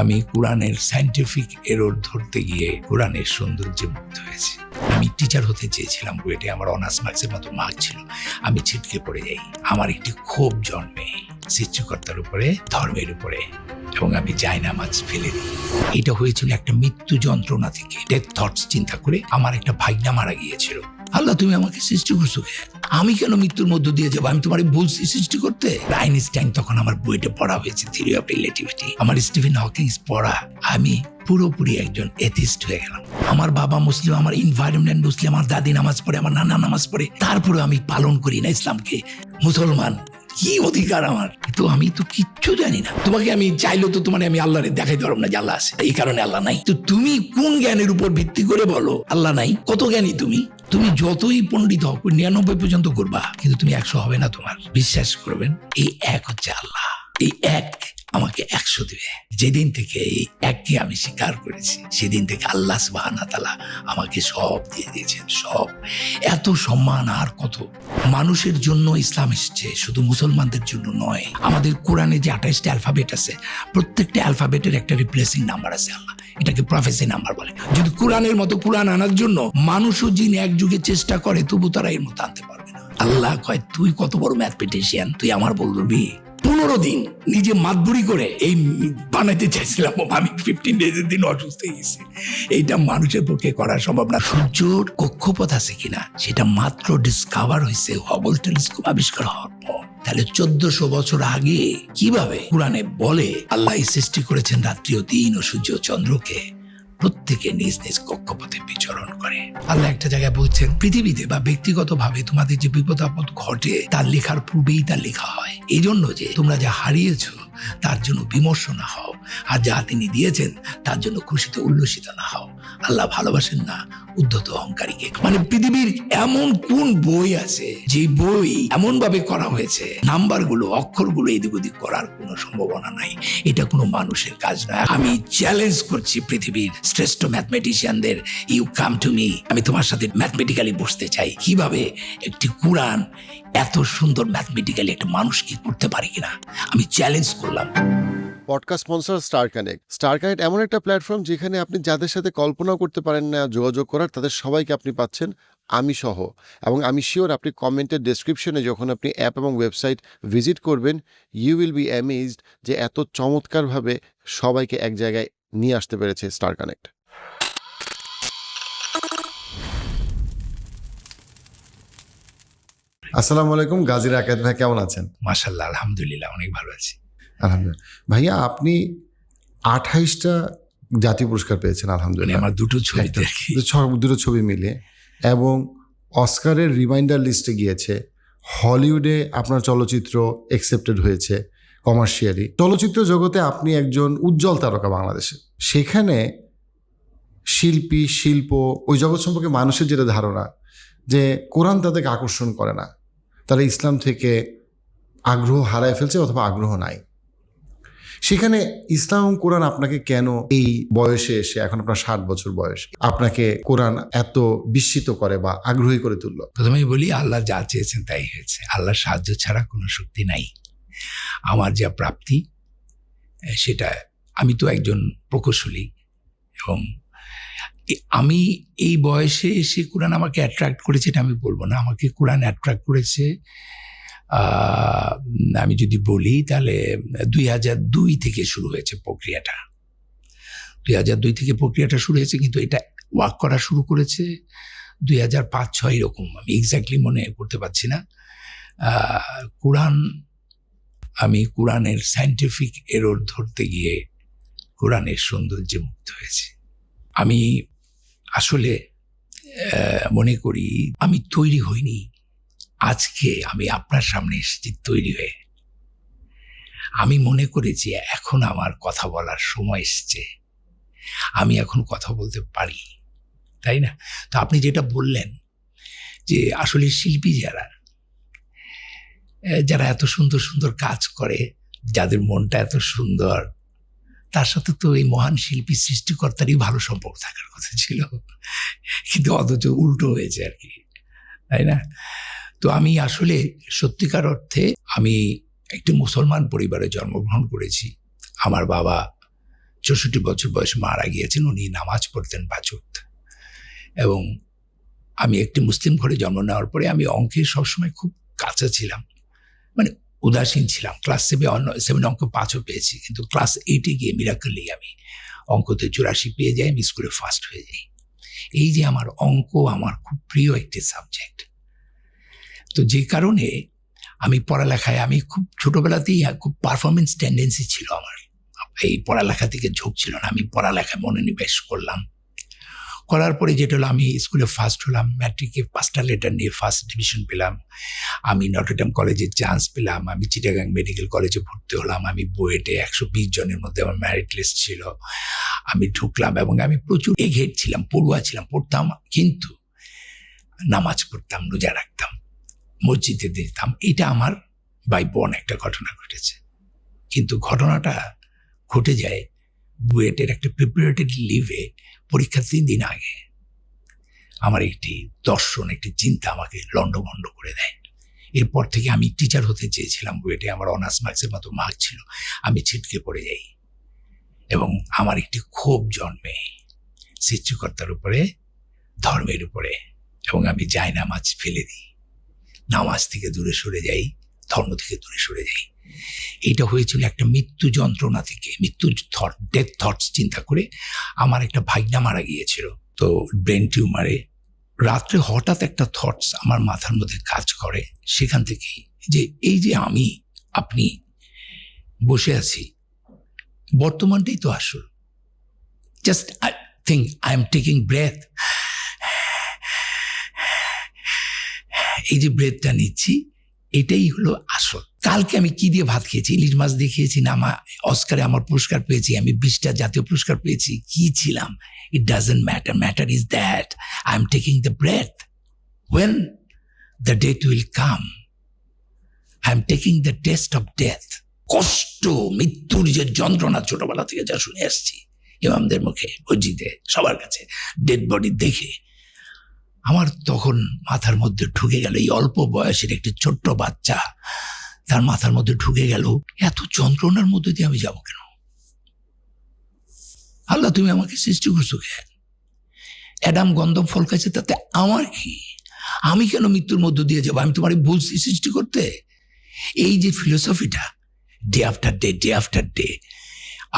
আমি কোরআনের scientific error ধরতে গিয়ে কোরআনের সৌন্দর্যে মুগ্ধ হয়েছি। আমি টিচার হতে চেয়েছিলাম, বুয়েটে আমার অনার্স মার্কসের মতো মার্ক ছিল। আমি ছিটকে পড়ে যাই, আমার একটি ক্ষোভ জন্মে সৃষ্টিকর্তার উপরে, ধর্মের উপরে, এবং আমি জায়নামাজ ফেলে দিই। এটা হয়েছিল একটা মৃত্যু যন্ত্রণা থেকে, ডেথ থটস চিন্তা করে। আমার একটা ভাইনা মারা গিয়েছিল। আল্লাহ, তুমি আমাকে সৃষ্টি করছো, আমি কেন মৃত্যুর মধ্য দিয়ে যাবো? আমি তোমার বলছি সৃষ্টি করতে। আইনস্টাইন তখন আমার বইটা পড়া হয়েছে, থিওরি অফ রিলেটিভিটি, আমার স্টিফেন হকিংস পড়া। আমি পুরোপুরি একজন এথিস্ট হয়ে গেলাম। আমার বাবা মুসলিম, আমার এনভায়রনমেন্ট মুসলিম, আমার দাদি নামাজ পড়ে, আমার নানা নামাজ পড়ে, তারপরে আমি পালন করি না ইসলামকে। মুসলমান, কি অধিকার আমার? তো আমি তো কিচ্ছু জানি না। তোমাকে আমি চাইলেও তো তোমার আমি আল্লাহরে দেখাইতে পারবো না যে আল্লাহ আছে, এই কারণে আল্লাহ নাই। তো তুমি কোন জ্ঞানের উপর ভিত্তি করে বলো আল্লাহ নাই? কত জ্ঞানী তুমি? তুমি যতই পণ্ডিত হও, 99 পর্যন্ত করবা, কিন্তু তুমি 100 হবে না। তোমার বিশ্বাস করবেন, এই এক হচ্ছে আল্লাহ। এই এক আমাকে 100 দিবে। যেদিন থেকে এই এককে আমি স্বীকার করেছি, সেদিন থেকে আল্লাহ সুবহানাহু ওয়া তাআলা আমাকে সব দিয়ে দিয়েছেন, সব। এত সম্মান আর কত! মানুষের জন্য ইসলাম এসেছে, শুধু মুসলমানদের জন্য নয়। আমাদের কোরআনে যে 28টা অ্যালফাবেট আছে, প্রত্যেকটা অ্যালফাবেটের একটা রিপ্লেসিং নাম্বার আছে। আল্লাহ এটাকে প্রফেসি নাম্বার বলে। যদি কোরআনের মতো কোরআন আনার জন্য মানুষ ও জিন এক যুগে চেষ্টা করে, তবু তারা এর মতো আনতে পারবে না। আল্লাহ কয়, তুই কত বড় ম্যাথমেটিশিয়ান, তুই আমার বলবি? 15 দিন নিজে মাতবুরি করে এই বানাইতে চাইছিলাম, আমি 15 ডেজের দিন অসুস্থ হয়ে গেছি। এইটা মানুষের পক্ষে করা সম্ভব না। সূর্যর কক্ষপথ আছে কিনা সেটা মাত্র ডিসকভার হয়েছে হাবল টেলিস্কোপ আবিষ্কার হওয়ার পর। তাহলে 1400 বছর আগে কিভাবে কোরআনে বলে আল্লাহ সৃষ্টি করেছেন রাত্রি ও দিন ও সূর্য ও চন্দ্রকে, প্রত্যেকে নিজ নিজ কক্ষপথে বিচরণ করে। আল্লাহ একটা জায়গায় বলছেন, পৃথিবীতে বা ব্যক্তিগতভাবে তোমাদের যে বিপদ আপদ ঘটে, তার লেখার পূর্বেই তার লেখা হয়। এই জন্য যে তোমরা যা হারিয়েছ তার জন্য বিমর্ষ না হও, আর যা তিনি দিয়েছেন তার জন্য খুশিতে উল্লসিত না হও। আল্লাহ ভালোবাসেন না উদ্ধত অহংকারীকে। মানে পৃথিবীর এমন কোন বই আছে যে বই এমন ভাবে করা হয়েছে, নাম্বারগুলো, অক্ষরগুলো এদিক ওদিক করার কোনো সম্ভাবনা নাই। এটা কোনো মানুষের কাজ নয়। আমি চ্যালেঞ্জ করছি পৃথিবীর শ্রেষ্ঠ ম্যাথমেটিশিয়ানদের, ইউ কাম টু মি। আমি তোমার সাথে ম্যাথমেটিক্যালি বসতে চাই। কিভাবে একটি কোরআন এত সুন্দর ম্যাথমেটিক্যালি একটা মানুষ কি করতে পারে কিনা, আমি চ্যালেঞ্জ করলাম। Podcast sponsor star connect. Star connect এমন একটা প্ল্যাটফর্ম যেখানে আপনি যাদের সাথে কল্পনাও করতে পারেন না যোগাযোগ করার, তাদের সবাইকে আপনি পাচ্ছেন, আমি সহ। এবং আমি শিওর আপনি কমেন্টের ডেসক্রিপশনে যখন আপনি অ্যাপ এবং ওয়েবসাইট ভিজিট করবেন, ইউ উইল বি অ্যামেজড যে এত চমৎকারভাবে সবাইকে এক জায়গায় নিয়ে আসতে পেরেছে স্টার কানেক্ট। আসসালামু আলাইকুম, গাজী রাকাত ভাই, কেমন আছেন? মাশাআল্লাহ, আলহামদুলিল্লাহ, অনেক ভালো আছি। আলহামদুলিল্লাহ। ভাইয়া, আপনি 28টা জাতীয় পুরস্কার পেয়েছেন, আলহামদুলিল্লাহ। আমার দুটো ছবিতে আর কি। দুটো ছবি মিলে, এবং অস্কারের রিমাইন্ডার লিস্টে গিয়েছে। হলিউডে আপনার চলচ্চিত্র অ্যাকসেপ্টেড হয়েছে কমার্শিয়ালি। চলচ্চিত্র জগতে আপনি একজন উজ্জ্বল তারকা বাংলাদেশে। সেখানে শিল্পী, শিল্প, ওই জগৎ সম্পর্কে মানুষের যেটা ধারণা যে কোরআন তাদেরকে আকর্ষণ করে না, তারা ইসলাম থেকে আগ্রহ হারায় ফেলছে অথবা আগ্রহ নাই। সেখানে ইসলাম কোরআন আপনাকে কেন এই বয়সে এসে, এখন আপনার 60 বছর বয়স, আপনাকে কোরআন এত বিস্মিত করে বা আগ্রহী করে তুলল? প্রথমেই বলি, আল্লাহ যা চেয়েছেন তাই হয়েছে। আল্লাহর সাহায্য ছাড়া কোনো শক্তি নাই। আমার যা প্রাপ্তি সেটা, আমি তো একজন প্রকৌশলী, এবং আমি এই বয়সে এসে কোরআন আমাকে অ্যাট্রাক্ট করেছে এটা আমি বলবো না। আমাকে কোরআন অ্যাট্রাক্ট করেছে, আমি যদি বলি তাহলে 2002 থেকে শুরু হয়েছে প্রক্রিয়াটা। 2002 থেকে প্রক্রিয়াটা শুরু হয়েছে, কিন্তু এটা ওয়ার্ক করা শুরু করেছে 2005-06 এরকম, আমি এক্স্যাক্টলি মনে করতে পারছি না। আমি কোরআনের সায়েন্টিফিক এরর ধরতে গিয়ে কোরআনের সৌন্দর্যে মুগ্ধ হয়েছি। আমি আসলে মনে করি আমি তৈরি হইনি, আজকে আমি আপনার সামনে এসেছি তৈরি হয়ে। আমি মনে করেছি এখন আমার কথা বলার সময় এসেছে, আমি এখন কথা বলতে পারি, তাই না? তো আপনি যেটা বললেন যে আসলে শিল্পী যারা এত সুন্দর সুন্দর কাজ করে, যাদের মনটা এত সুন্দর, তার সাথে তো এই মহান শিল্পী সৃষ্টিকর্তারই ভালো সম্পর্ক থাকার কথা ছিল, কিন্তু অথচ উল্টো হয়েছে আর কি, তাই না? তো আমি আসলে সত্যিকার অর্থে আমি একটি মুসলমান পরিবারে জন্মগ্রহণ করেছি। আমার বাবা 64 বছর বয়সে মারা গিয়েছেন। উনি নামাজ পড়তেন 5 ওয়াক্ত। এবং আমি একটি মুসলিম ঘরে জন্ম নেওয়ার পরে আমি অঙ্কে সবসময় খুব কাঁচা ছিলাম, মানে উদাসীন ছিলাম। ক্লাস 7 অঙ্ক 5ও পেয়েছি, কিন্তু ক্লাস 8-এ গিয়ে মিরাকলি আমি অঙ্কতে 84 পেয়ে যাই, আমি স্কুলে ফার্স্ট হয়ে যাই। এই যে আমার অঙ্ক আমার খুব প্রিয় একটি সাবজেক্ট। তো যে কারণে আমি পড়ালেখায় আমি খুব ছোটবেলাতেই খুব পারফরমেন্স টেন্ডেন্সি ছিল আমার, এই পড়ালেখা থেকে ঝোঁক ছিল না। আমি পড়ালেখায় মনোনিবেশ করলাম, করার পরে যেটা হলো আমি স্কুলে ফার্স্ট হলাম, ম্যাট্রিকে 5টা লেটার নিয়ে ফার্স্ট ডিভিশন পেলাম, আমি নটরডেম কলেজে চান্স পেলাম, আমি চিটাগাং মেডিকেল কলেজে ভর্তি হলাম, আমি বুয়েটে 120 জনের মধ্যে আমার মেরিট লিস্ট ছিল, আমি ঢুকলাম এবং আমি প্রচুর এঘেট ছিলাম, পড়ুয়া ছিলাম, পড়তাম কিন্তু নামাজ পড়তাম, রোজা রাখতাম, মসজিদে দিতাম। এটা আমার বাই বোন একটা ঘটনা ঘটেছে। কিন্তু ঘটনাটা ঘটে যায় বুয়েটের একটা প্রিপারেটরি লিভে পরীক্ষার 3 দিন আগে। আমার একটি দর্শন, একটি চিন্তা আমাকে লণ্ডভণ্ড করে দেয়। এরপর থেকে আমি টিচার হতে চেয়েছিলাম বুয়েটে, আমার অনার্স মার্কসের মতো মার্ক ছিল, আমি ছিটকে পড়ে যাই এবং আমার একটি ক্ষোভ জন্মে সৃষ্টিকর্তার উপরে, ধর্মের উপরে, এবং আমি যাই নামাজ ফেলে দিই, নামাজ থেকে দূরে সরে যাই, ধর্ম থেকে দূরে সরে যাই। এটা হয়েছিল একটা মৃত্যু যন্ত্রণা থেকে, মৃত্যু ডেথ থটস চিন্তা করে। আমার একটা ভাইনা মারা গিয়েছিল, তো ব্রেন টিউমারে। রাত্রে হঠাৎ একটা থটস আমার মাথার মধ্যে কাজ করে, সেখান থেকেই যে এই যে আমি আপনি বসে আছি, বর্তমানটাই তো আসল। Just I think I am taking breath, এই যে ব্রেথটা নিচ্ছি এটাই হলো আসল। কালকে আমি কি দিয়ে ভাত খেয়েছি? ইলিশ মাছ দিয়ে খেয়েছি না অস্কারে আমার পুরস্কার পেয়েছি, আমি 20টা জাতীয় পুরস্কার পেয়েছি, কি ছিলাম? It doesn't matter. Matter is that I am taking the breath. When the date will come, I am taking the test of death. কষ্ট, মৃত্যুর যে যন্ত্রণা ছোটবেলা থেকে যা শুনে আসছি ইমামদের মুখে, মসজিদে, সবার কাছে, ডেড বডি দেখে আমার তখন মাথার মধ্যে ঢুকে গেল, এই অল্প বয়সের একটি ছোট্ট বাচ্চা, তার মাথার মধ্যে ঢুকে গেল এত যন্ত্রণার মধ্যে দিয়ে আমি যাব কেন? আল্লাহ তুমি আমাকে সৃষ্টি করছো কেন? অ্যাডাম গন্ধম ফল খাইছে, তাতে আমার কি? আমি কেন মৃত্যুর মধ্য দিয়ে যাবো? আমি তোমার বলছি সৃষ্টি করতে। এই যে ফিলোসফিটা day after day, day after day,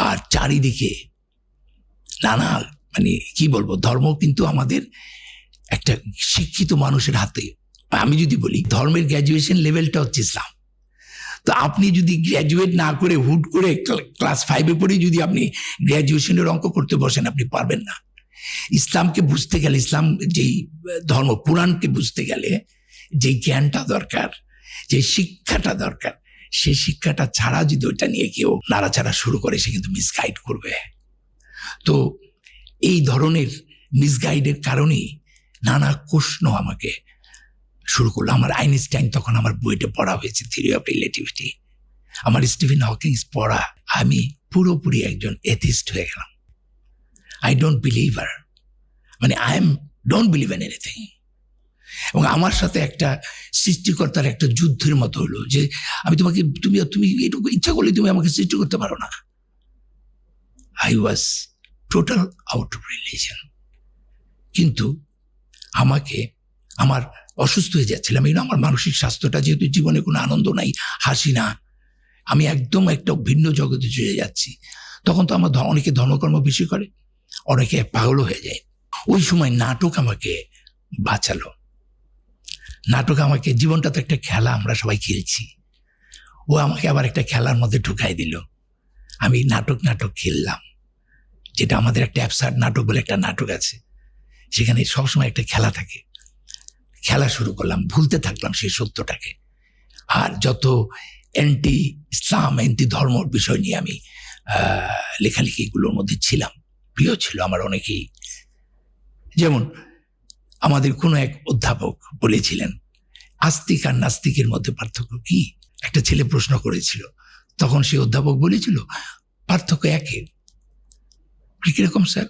আর চারিদিকে নানা, মানে কি বলবো, ধর্ম কিন্তু আমাদের একটা শিক্ষিত মানুষের হাতে। আমি যদি বলি ধর্মের গ্র্যাজুয়েশন লেভেলটা হচ্ছে ইসলাম, তো আপনি যদি গ্র্যাজুয়েট না করে হুট করে ক্লাস 5-এ পড়ে যদি আপনি গ্র্যাজুয়েশনের অঙ্ক করতে বসেন, আপনি পারবেন না। ইসলামকে বুঝতে গেলে, ইসলাম যেই ধর্ম, কোরআনকে বুঝতে গেলে যে জ্ঞানটা দরকার, যে শিক্ষাটা দরকার, সেই শিক্ষাটা ছাড়া যদি ওইটা নিয়ে কেউ নাড়াচাড়া শুরু করে, সে কিন্তু মিসগাইড করবে। তো এই ধরনের মিসগাইডের কারণেই নানা প্রশ্ন আমাকে শুরু করলো। আমার আইনস্টাইন তখন আমার বইটা পড়া হয়েছে, থিওরি অফ রিলেটিভিটি, আমার স্টিফেন হকিংস পড়া। আমি পুরোপুরি একজন এথিস্ট হয়ে গেলাম। আই ডোন্ট বিলিভার, মানে ডোন্ট বিলিভ ইন এনিথিং। এবং আমার সাথে একটা সৃষ্টিকর্তার একটা যুদ্ধের মতো হলো যে আমি তোমাকে, তুমি এটুকু ইচ্ছা করলে তুমি আমাকে সৃষ্টি করতে পারো না। I was total out of religion. কিন্তু আমাকে, আমার অসুস্থ হয়ে যাচ্ছিলাম, আমার মানসিক স্বাস্থ্যটা, যেহেতু জীবনে কোনো আনন্দ নাই, হাসি না, আমি একদম একটা ভিন্ন জগতে চলে যাচ্ছি। তখন তো আমার অনেকে ধর্মকর্ম বেশি করে, অনেকে পাগল হয়ে যায়। ওই সময় নাটক আমাকে বাঁচালো। নাটক আমাকে, জীবনটা তো একটা খেলা, আমরা সবাই খেলছি, ও আমাকে আবার একটা খেলার মধ্যে ঢুকাই দিল। আমি নাটক খেললাম, যেটা আমাদের একটা অ্যাবসার্ড নাটক বলে একটা নাটক আছে, সেখানে সবসময় একটা খেলা থাকে। খেলা শুরু করলাম, ভুলতে থাকলাম সেই সত্যটাকে। আর যত অ্যান্টি ইসলাম, অ্যান্টি ধর্মর বিষয় নিয়ে আমি লেখালেখিগুলোর মধ্যে ছিলাম, প্রিয় ছিল আমার অনেকেই। যেমন আমাদের কোনো এক অধ্যাপক বলেছিলেন, আস্তিক আর নাস্তিকের মধ্যে পার্থক্য কি? একটা ছেলে প্রশ্ন করেছিল, তখন সেই অধ্যাপক বলেছিল পার্থক্য একই। কিরকম স্যার?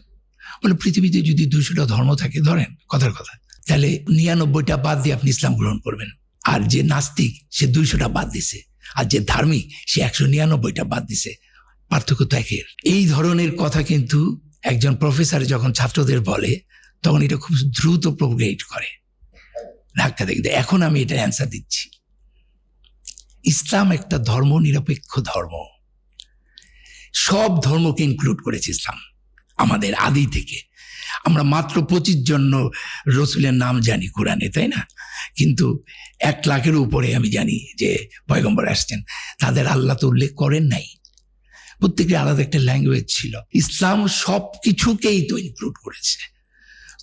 বলে পৃথিবীতে যদি 200টা ধর্ম থাকে, ধরেন কথার কথা, তাহলে 99টা বাদ দিয়ে আপনি ইসলাম গ্রহণ করবেন। আর যে নাস্তিক সে 200টা বাদ দিছে, আর যে ধার্মিক সে 199টা বাদ দিছে। পার্থক্য তো একের। এই ধরনের কথা কিন্তু একজন প্রফেসর যখন ছাত্রদের বলে তখন এটা খুব দ্রুত প্রোগ্রেট করে, ধাক্কা দেখতে। এখন আমি এটা অ্যান্সার দিচ্ছি। ইসলাম একটা ধর্ম নিরপেক্ষ ধর্ম, সব ধর্মকে ইনক্লুড করেছে ইসলাম। আমাদের আদি থেকে আমরা মাত্র 25 জন রসুলের নাম জানি কোরআনে, তাই না? কিন্তু 1 লাখের উপরে আমি জানি যে পয়গম্বর আসছেন, তাদের আল্লাহ তো উল্লেখ করেন নাই। প্রত্যেকের আলাদা একটা ল্যাঙ্গুয়েজ ছিল। ইসলাম সব কিছুকেই তো ইনক্লুড করেছে।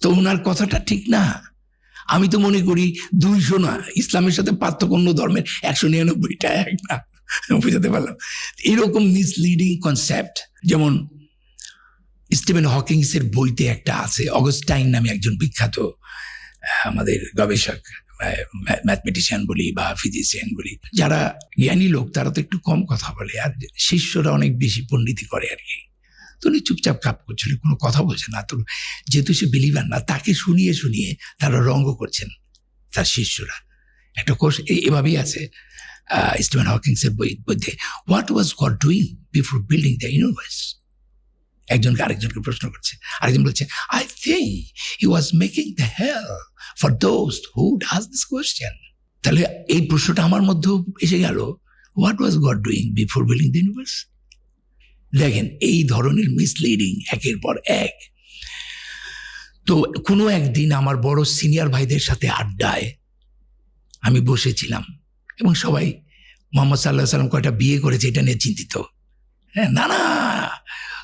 তো ওনার কথাটা ঠিক না। আমি তো মনে করি 200 না, ইসলামের সাথে পার্থক্য অন্য ধর্মের 199টা এক না। বুঝাতে পারলাম? এরকম মিসলিডিং কনসেপ্ট, যেমন স্টিভেন হকিংসের বইতে একটা আছে, অগস্টাইন নামে একজন বিখ্যাত আমাদের গবেষক, ম্যাথমেটিশিয়ান বলি বা ফিজিশিয়ান বলি, যারা জ্ঞানী লোক তারা তো একটু কম কথা বলে, আর শিষ্যরা অনেক বেশি পণ্ডিতি করে আর কি। তো উনি চুপচাপ কাপ করছিল, কোনো কথা বলছে না। তো যেহেতু সে বিলিভার না, তাকে শুনিয়ে শুনিয়ে তারা রঙ্গ করছেন তার শিষ্যরা। একটা কোর্স এভাবেই আছে স্টিভেন হকিংসের বইতে, what was God doing before building the universe. একজনকে আরেকজনকে প্রশ্ন করছে, আরেকজন বলছে, I think he was making the hell for those who ask this question. তাহলে এই প্রশ্নটা আমার মধ্যেও এসে গেল, what was God doing before building the universe. দেখেন এই ধরনের মিসলিডিং একের পর এক। তো কোনো একদিন আমার বড় সিনিয়র ভাইদের সাথে আড্ডায় আমি বসেছিলাম এবং সবাই মোহাম্মদ সাল্লাহ সাল্লাম কয়টা বিয়ে করেছে এটা নিয়ে চিন্তিত। হ্যাঁ, না না,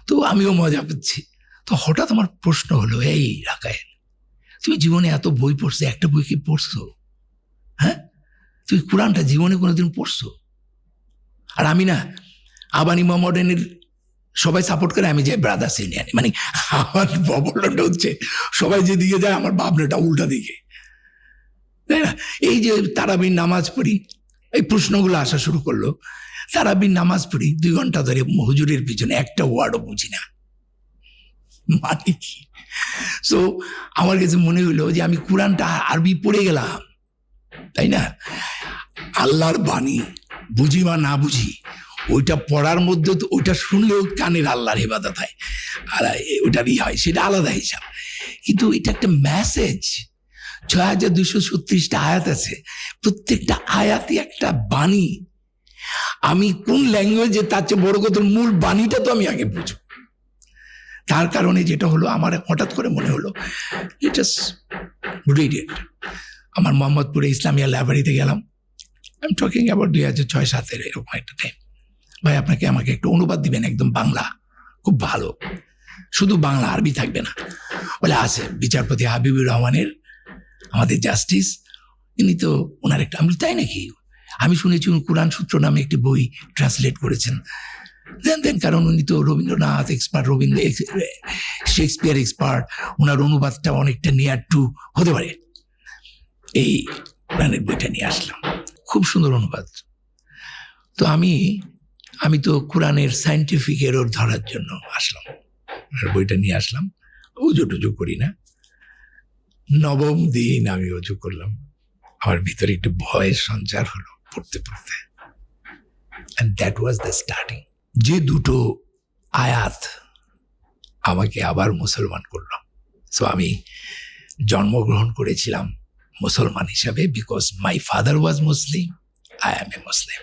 তো আমিও মজা পাচ্ছি। তো হঠাৎ আমার প্রশ্ন হলো, এই রাকায়েল, তুমি জীবনে এত বই পড়ছো, একটা বই কি পড়ছো? হ্যাঁ, তুমি কোরআনটা জীবনে কোনোদিন পড়ছো? আর আমি না আবানি মোহাম্মদের সবাই সাপোর্ট করে, আমি যাই ব্রাদার্স ইউনিয়নে। মানে আমার প্রবলেমটা হচ্ছে সবাই যেদিকে যায় আমার ভাবনাটা উল্টা দিকে, তাই না? এই যে তারাবির নামাজ পড়ি, এই প্রশ্নগুলো আসা শুরু করলো। তারাবির নামাজ পড়ি 2 ঘন্টা ধরে, হুজুরের পিছনে একটা ওয়ার্ডও বুঝি না মানে কি। সো আমার কাছে মনে হইলো যে আমি কোরআনটা আরবি পড়ে গেলাম, তাই না? আল্লাহর বাণী বুঝি বা না বুঝি, ওইটা পড়ার মধ্যে তো ওইটা শুনলেও কানের আল্লাহর ইবাদত হয়, আর ওইটারই হয়, সেটা আলাদা হিসাব। কিন্তু এটা একটা মেসেজ। 6236টা আয়াত আছে, প্রত্যেকটা আয়াতই একটা বাণী। আমি কোন ল্যাঙ্গুয়েজে, তার চেয়ে বড় কথা মূল বাণীটা তো আমি আগে বুঝব। তার কারণে যেটা হলো, আমার হঠাৎ করে মনে হলো ইটস ব্রিলিয়েন্ট। আমার মোহাম্মদপুরে ইসলামিয়া লাইব্রেরিতে গেলাম, আই এম টকিং অ্যাবাউট 2006-07 এরকম একটা টাইম। ভাই আপনাকে আমাকে একটু অনুবাদ দিবেন, একদম বাংলা, খুব ভালো, শুধু বাংলা, আরবি থাকবে না। বলে আছে বিচারপতি হাবিবুর রহমানের, আমাদের জাস্টিস, ইনি তো ওনার একটা। আমি তাই নাকি? আমি শুনেছি উনি কোরআন সূত্র নামে একটি বই ট্রান্সলেট করেছেন। দেন কারণ উনি তো রবীন্দ্রনাথ এক্সপার্ট, শেক্সপিয়ার এক্সপার্ট, ওনার অনুবাদটা অনেকটা নিয়ার টু হতে পারে। এই কোরআনের বইটা নিয়ে আসলাম, খুব সুন্দর অনুবাদ। তো আমি তো কোরআনের সায়েন্টিফিক এরর ধরার জন্য আসলাম, বইটা নিয়ে আসলাম। উজু টুজু করি না, 9ম দিন আমি উজু করলাম, আমার ভিতরে একটু ভয়ের সঞ্চার হলো পড়তে পড়তে। And that was the starting. যে 2টো আয়াত আমাকে আবার মুসলমান করলো। সো আমি জন্মগ্রহণ করেছিলাম মুসলমান হিসাবে, because my father was Muslim, I am a Muslim.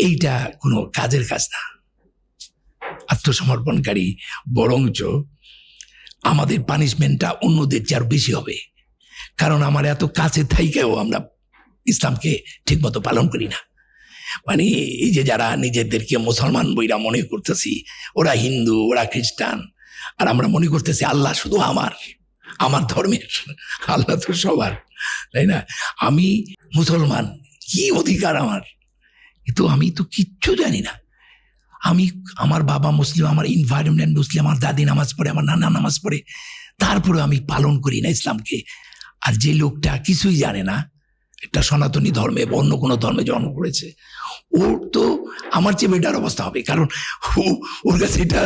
এইটা কোনো কাজের কাজ না, আত্মসমর্পণকারী। বরঞ্চ আমাদের পানিশমেন্টটা অন্যদের চেয়ে আরো বেশি হবে, কারণ আমার এত কাছে থাইকেও আমরা ইসলামকে ঠিকমতো পালন করি না। মানে এই যে যারা নিজেদেরকে মুসলমান বইরা মনে করতেছি, ওরা হিন্দু, ওরা খ্রিস্টান, আর আমরা মনে করতেছি আল্লাহ শুধু আমার ধর্মের, আল্লাহ তো সবার, তাই না? আমি মুসলমান, কি অধিকার আমার? কিন্তু আমি তো কিচ্ছু জানি না। আমার বাবা মুসলিম, আমার এনভায়রনমেন্ট মুসলিম, আমার দাদি নামাজ পড়ে, আমার নানা নামাজ পড়ে, তারপরে আমি পালন করি না ইসলামকে। আর যে লোকটা কিছুই জানে না, একটা সনাতনী ধর্মে বা অন্য কোনো ধর্মে জন্ম করেছে, ওর তো আমার চেয়ে বেটার অবস্থা হবে, কারণ ওর কাছে এটা,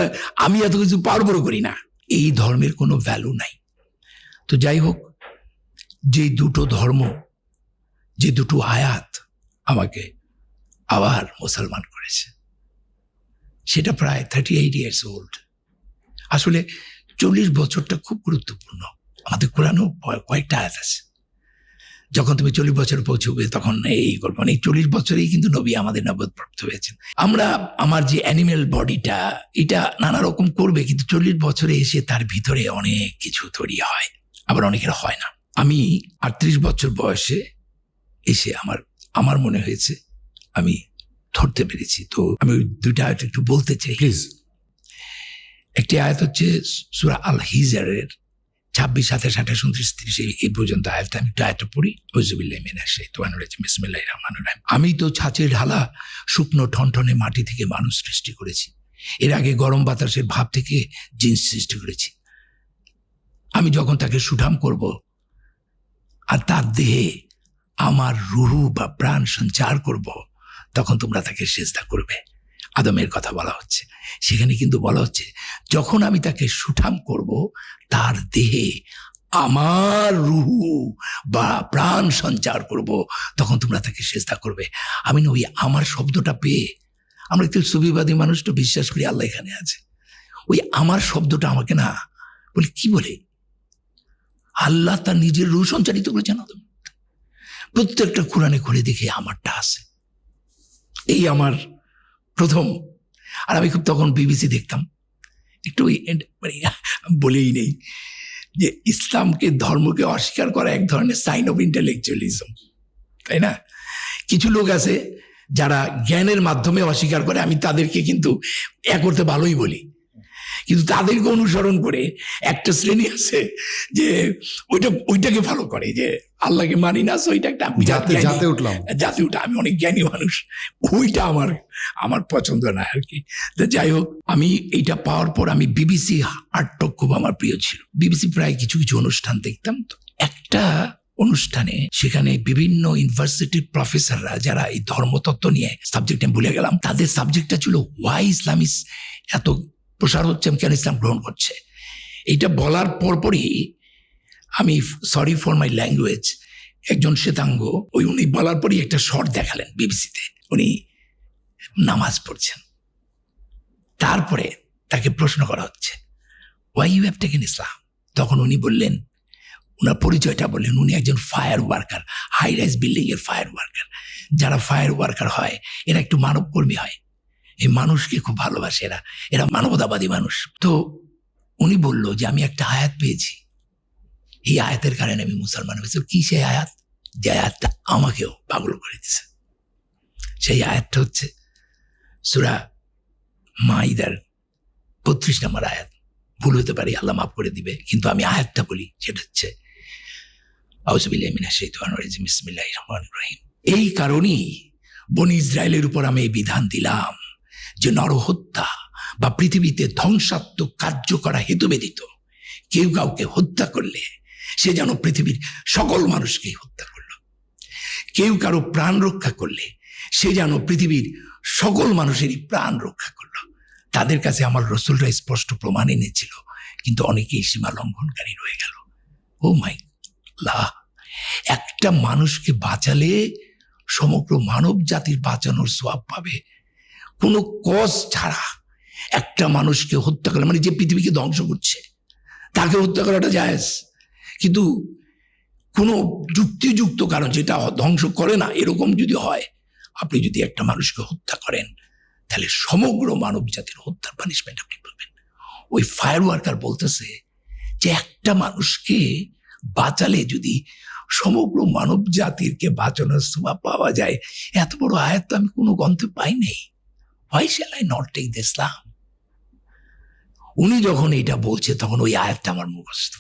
আমি এত কিছু পারবো করি না। এই ধর্মের কোনো ভ্যালু নাই। তো যাই হোক, যে 2টো ধর্ম, যে 2টো আয়াত আমাকে আবার মুসলমান করেছে, সেটা প্রায় 38 ইয়ার্স ওল্ড। আসলে 40 বছরটা খুব গুরুত্বপূর্ণ। আমাদের কোরআনেও কয়েকটা আয়াত আছে, যখন তুমি 40 বছর পৌঁছবে তখন এই করবো, মানে এই 40 বছরেই কিন্তু নবী আমাদের নবুয়ত হয়েছেন। আমরা আমার যে অ্যানিমেল বডিটা এটা নানা রকম করবে, কিন্তু 40 বছরে এসে তার ভিতরে অনেক কিছু তৈরি হয়, আবার অনেকের হয় না। আমি 38 বছর বয়সে এসে আমার মনে হয়েছে আমি ধরতে পেরেছি। তো আমি ওই দুইটা আয়াত একটু বলতে চাই প্লিজ। একটি আয়াত হচ্ছে সূরা আল হিজরের 26, 27, 28, 29, 30 এই পর্যন্ত আয়াতটা আমি একটু আয়াতটা পড়ি। আউযুবিল্লাহি মিনাশ শাইতানির রাজিম, বিসমিল্লাহির রহমানির রহিম। আমি তো ছাঁচের ঢালা শুকনো ঠনঠনে মাটি থেকে মানুষ সৃষ্টি করেছি, এর আগে গরম বাতাসের ভাব থেকে জিন্স সৃষ্টি করেছি। আমি যখন তাকে সুঠাম করব আর তার দেহে আমার রুহু বা প্রাণ সঞ্চার করব, তখন তোমরা তাকে সিজদা করবে। আদমের কথা বলা হচ্ছে, সেখানে কিন্তু বলা হচ্ছে যখন আমি তাকে সুঠাম করব তার দেহে আমার রুহু বা প্রাণ সঞ্চার করব, তখন তোমরা তাকে সিজদা করবে। আমি না ওই আমার শব্দটা পেয়ে, আমরা একটু সুবিবাদী মানুষ তো বিশ্বাস করি আল্লাহ এখানে আছে, ওই আমার শব্দটা আমাকে না বলে কি বলে আল্লাহ তার নিজের রুহ সঞ্চারিত করেছেন আদম। প্রত্যেকটা কোরআনে খুলে দেখে আমারটা আছে, এই আমার প্রথম। আর আমি খুব তখন বিবিসি দেখতাম, একটু মানে বলেই নেই যে ইসলামকে ধর্মকে অস্বীকার করা এক ধরনের সাইন অফ ইন্টেলেকচুয়ালিজম, তাই না? কিছু লোক আছে যারা জ্ঞানের মাধ্যমে অস্বীকার করে, আমি তাদেরকে কিন্তু করতে ভালোই বলি, কিন্তু তাদেরকে অনুসরণ করে একটা শ্রেণী আছে যে ওইটাকে ফলো করে, যে আল্লাহকে মানি না, ওইটা একটা জাতে উঠলাম, জাতি উঠা, আমি অনেক জ্ঞানী মানুষ, ওইটা আমার পছন্দ না আর কি। তো যাই হোক, আমি এইটা পাওয়ার পর আমি বিবিসি আর্টক খুব আমার প্রিয় ছিল। বিবিসি প্রায় কিছু কিছু অনুষ্ঠান দেখতাম। তো একটা অনুষ্ঠানে সেখানে বিভিন্ন ইউনিভার্সিটির প্রফেসররা যারা এই ধর্মতত্ত্ব নিয়ে সাবজেক্ট, আমি ভুলে গেলাম, তাদের সাবজেক্টটা ছিল ওয়াই ইসলাম ইস এত প্রসার হচ্ছে, কেন ইসলাম গ্রহণ করছে। এইটা বলার পরপরই আমি, সরি ফর মাই ল্যাঙ্গুয়েজ, একজন শ্বেতাঙ্গ উনি বলার পরই একটা শর্ট দেখালেন বিবিসিতে, উনি নামাজ পড়ছেন। তারপরে তাকে প্রশ্ন করা হচ্ছে why you have taken Islam. তখন উনি বললেন, ওনার পরিচয়টা বললেন, উনি একজন fire worker, high rise building এর ফায়ার ওয়ার্কার। যারা ফায়ার ওয়ার্কার হয় এরা একটু মানব কর্মী হয়, এই মানুষকে খুব ভালোবাসে, এরা মানবতাবাদী মানুষ। তো উনি বলল যে আমি একটা আয়াত পেয়েছি, এই আয়াতের কারণে আমি মুসলমান হয়েছি। কি সেই আয়াত? যে আয়াতটা আমাকেও পাগল করে দিছে। সেই আয়াতটা হচ্ছে সূরা মাইদার 32 নম্বর আয়াত। ভুল হতে পারি, আল্লাহ মাফ করে দিবে, কিন্তু আমি আয়াতটা বলি, সেটা হচ্ছে আউযুবিল্লাহি মিনাশ শাইতানির রাজিম, বিসমিল্লাহির রহমানির রহিম। এই কারণেই বনি ইসরায়েলের উপর আমি এই বিধান দিলাম যে নরহত্যা বা পৃথিবীতে ধ্বংসাত্মক কার্য করা হেতু ব্যতীত কেউ কাউকে হত্যা করলে সে যেন পৃথিবীর সকল মানুষকেই হত্যা করল। কেউ কারো প্রাণ রক্ষা করলে সে যেন পৃথিবীর সকল মানুষেরই প্রাণ রক্ষা করল। তাদের কাছে আমার রাসূলরা স্পষ্ট প্রমাণ এনেছিল, কিন্তু অনেকেই সীমা লঙ্ঘনকারী রয়ে গেল। ও মাই আল্লাহ, একটা মানুষকে বাঁচালে সমগ্র মানব জাতির বাঁচানোর সওয়াব পাবে, কোনো কজ ছাড়া। একটা মানুষকে হত্যা করলে, মানে যে পৃথিবীকে ধ্বংস করছে তাকে হত্যা করাটা জায়েজ, কিন্তু কোনো যুক্তিযুক্ত কারণ যেটা ধ্বংস করে না, এরকম যদি হয়, আপনি যদি একটা মানুষকে হত্যা করেন তাহলে সমগ্র মানব জাতির হত্যার পানিশমেন্ট আপনি পাবেন। ওই ফায়ার ওয়ার্কার বলতেছে যে একটা মানুষকে বাঁচালে যদি সমগ্র মানব জাতিরকে বাঁচানোর সওয়াব পাওয়া যায়, এত বড় আয়াত তো আমি কোনো গ্রন্থে পাই নাই। Why shall I not take the Islam? উনি যখন এটা বলছে তখন ওই আয়াতটা আমার মুখস্থ।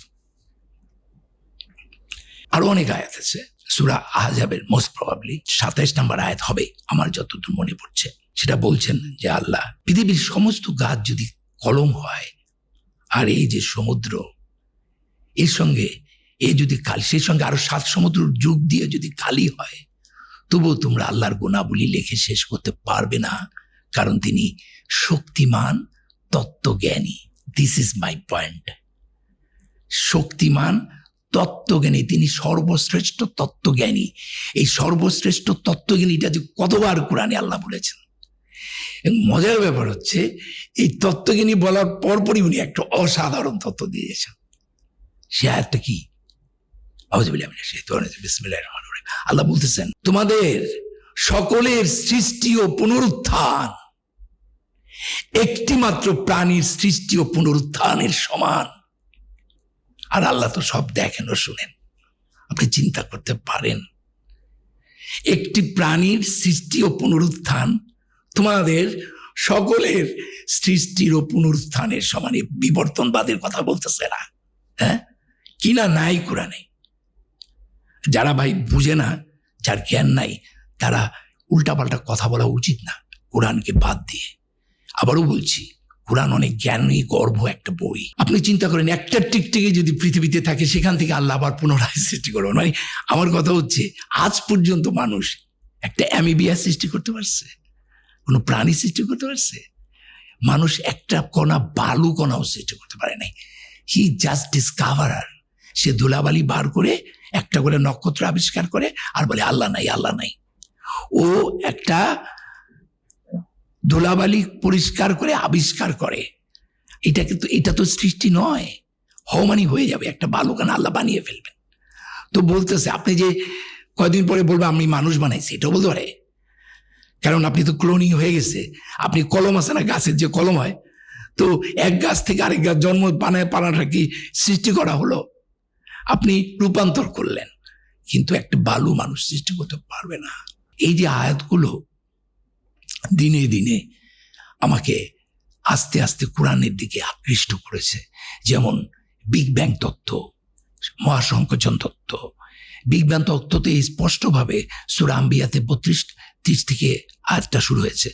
আরো অনেক আয়াত আছে, সূরা আহজাবের মোস্ট প্রবাবলি 27 নম্বর আয়াত হবে আমার যতদূর মনে পড়ছে। সেটা বলছেন যে আল্লাহ, পৃথিবীর সমস্ত গাছ যদি কলম হয় আর এই যে সমুদ্র এর সঙ্গে যদি খালি, সেই সঙ্গে আরো 7 সমুদ্র যুগ দিয়ে যদি খালি হয়, তবুও তোমরা আল্লাহর গুণাবলী লেখে শেষ করতে পারবে না, কারণ তিনি শক্তিমান তত্ত্বজ্ঞানী। This is my point. শক্তিমান তত্ত্বজ্ঞানী, তিনি সর্বশ্রেষ্ঠ তত্ত্বজ্ঞানী। এই সর্বশ্রেষ্ঠ তত্ত্বজ্ঞানীটা যে কতবার কোরআনে আল্লাহ বলেছেন, এবং মজার ব্যাপার হচ্ছে এই তত্ত্বজ্ঞানী বলার পরপরই উনি একটা অসাধারণ তত্ত্ব দিয়েছেন। সে আয়াতটা কি? আল্লাহ বলতেছেন, তোমাদের সকলের সৃষ্টি ও পুনরুত্থান একটি মাত্র প্রাণীর সৃষ্টি ও পুনরুত্থানের সমান। আর আল্লাহ তো সব দেখেন ও শুনেন। আপনি চিন্তা করতে পারেন, একটি প্রাণীর সৃষ্টি ও পুনরুত্থান তোমাদের সকলের সৃষ্টির ও পুনরুত্থানের সমানে। বিবর্তনবাদের কথা বলতেছে না, হ্যাঁ কিনা নাই কোরআনে। যারা ভাই বুঝে না, যার জ্ঞান নাই, তারা উল্টাপাল্টা কথা বলা উচিত না কোরআনকে বাদ দিয়ে। আবারও বলছি, কোরআন অনেক জ্ঞানী গর্ভ একটা বই। আপনি চিন্তা করেন, একটা টিকটিকি যদি পৃথিবীতে থাকে, সেখান থেকে আল্লাহ আবার পুনরায় সৃষ্টি করবেন। মানে আমার কথা হচ্ছে, আজ পর্যন্ত মানুষ একটা অ্যামিবিয়া সৃষ্টি করতে পারছে? কোনো প্রাণী সৃষ্টি করতে পারছে? মানুষ একটা কণা, বালু কণাও সৃষ্টি করতে পারে নাই। He just ডিসকভারার। সে ধুলাবালি বার করে একটা করে নক্ষত্র আবিষ্কার করে আর বলে আল্লাহ নাই, আল্লাহ নাই। ও একটা ধুলাবালি পরিষ্কার করে আবিষ্কার করে। এটা কিন্তু, এটা তো সৃষ্টি নয়। হওয়ানি হয়ে যাবে, একটা বালুকানা আল্লাহ বানিয়ে ফেলবেন। তো বলতেছে, আপনি যে কয়দিন পরে বলবেন আমি মানুষ বানাইছি, এটাও বলতে পারে, কারণ আপনি তো ক্লোনিং হয়ে গেছে। আপনি কলম আছে না, গাছের যে কলম হয়, তো এক গাছ থেকে আরেক গাছ জন্ম পানাটা কি সৃষ্টি করা হলো? আপনি রূপান্তর করলেন, কিন্তু একটা বালু মানুষ সৃষ্টি করতে পারবে না। এই যে আয়াতগুলো দিনে দিনে আমাকে আস্তে আস্তে কোরআনের দিকে আকৃষ্ট করেছে। যেমন বিগ ব্যাং তত্ত্ব, মহাসংকোচন তত্ত্ব। বিগ ব্যাং তত্ত্বতে স্পষ্টভাবে সূরা আম্বিয়াতে 32-30 থেকে আয়াতটা শুরু হয়েছে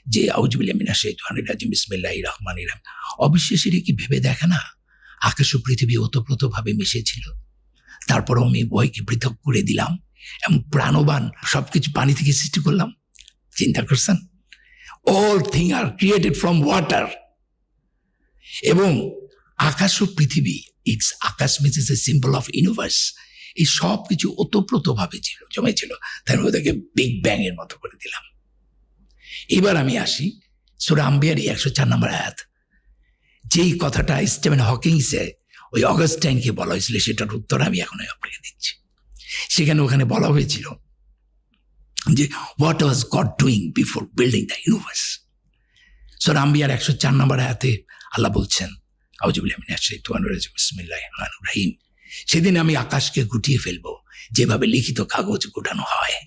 যে আউযুবিল্লাহি মিনাশ শাইতানির রাজিম বিসমিল্লাহির রহমানির রহিম। অবিশ্বাসী কি ভেবে দেখে না, আকাশ ও পৃথিবী ওতপ্রোতভাবে মিশেছিল, তারপরও আমি উভয়কে পৃথক করে দিলাম এবং প্রাণবান সবকিছু পানি থেকে সৃষ্টি করলাম। চিন্তা করছেন? All thing R created from water. এবং আকাশ ও পৃথিবী, it's Akash means is a symbol of universe. এই সব কিছু ওতপ্রোতভাবে জমেছিল, তাই ওদেরকে বিগ ব্যাং এর মতো করে দিলাম। এবার আমি আসি সূরা আম্বিয়ার 104 নম্বর আয়াত। যেই কথাটা স্টিফেন হকিংসে ওই অগাস্টাইনকে বলা হয়েছিল, সেটার উত্তর আমি এখন আপনাকে দিচ্ছি। সেখানে ওখানে বলা হয়েছিল যে what was God doing before building the universe. সূরা আম্বিয়ার 104 নম্বর আয়াতে আল্লাহ বলছেন, আউযুবিল্লাহি মিনাশ শাইতানির রাজিম বিসমিল্লাহির রহমানির রহিম। সেদিন আমি আকাশকে গুটিয়ে ফেলবো, যেভাবে লিখিত কাগজ গোটানো হয়।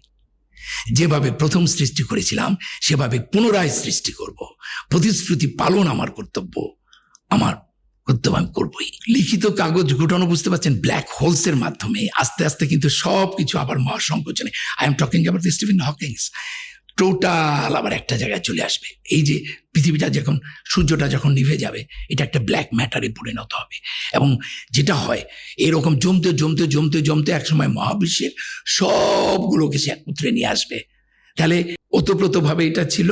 যেভাবে প্রথম সৃষ্টি করেছিলাম সেভাবে পুনরায় সৃষ্টি করব। প্রতিশ্রুতি পালন আমার কর্তব্য, আমার কর্তব্য আমি করবই। লিখিত কাগজ গোটানো, বুঝতে পারছেন, ব্ল্যাক হোলসের মাধ্যমে আস্তে আস্তে কিন্তু সব কিছু আবার মহাসংকোচনে, I am talking about Stephen Hawking's, total আবার একটা জায়গায় চলে আসবে। এই যে পৃথিবীটা যখন, সূর্যটা যখন নিভে যাবে, এটা একটা ব্ল্যাক ম্যাটারে পরিণত হবে। এবং যেটা হয়, এরকম জমতে জমতে জমতে জমতে একসময় মহাবিশ্বের সবগুলোকে সে একত্রে নিয়ে আসবে। তাহলে ওতপ্রোতভাবে এটা ছিল,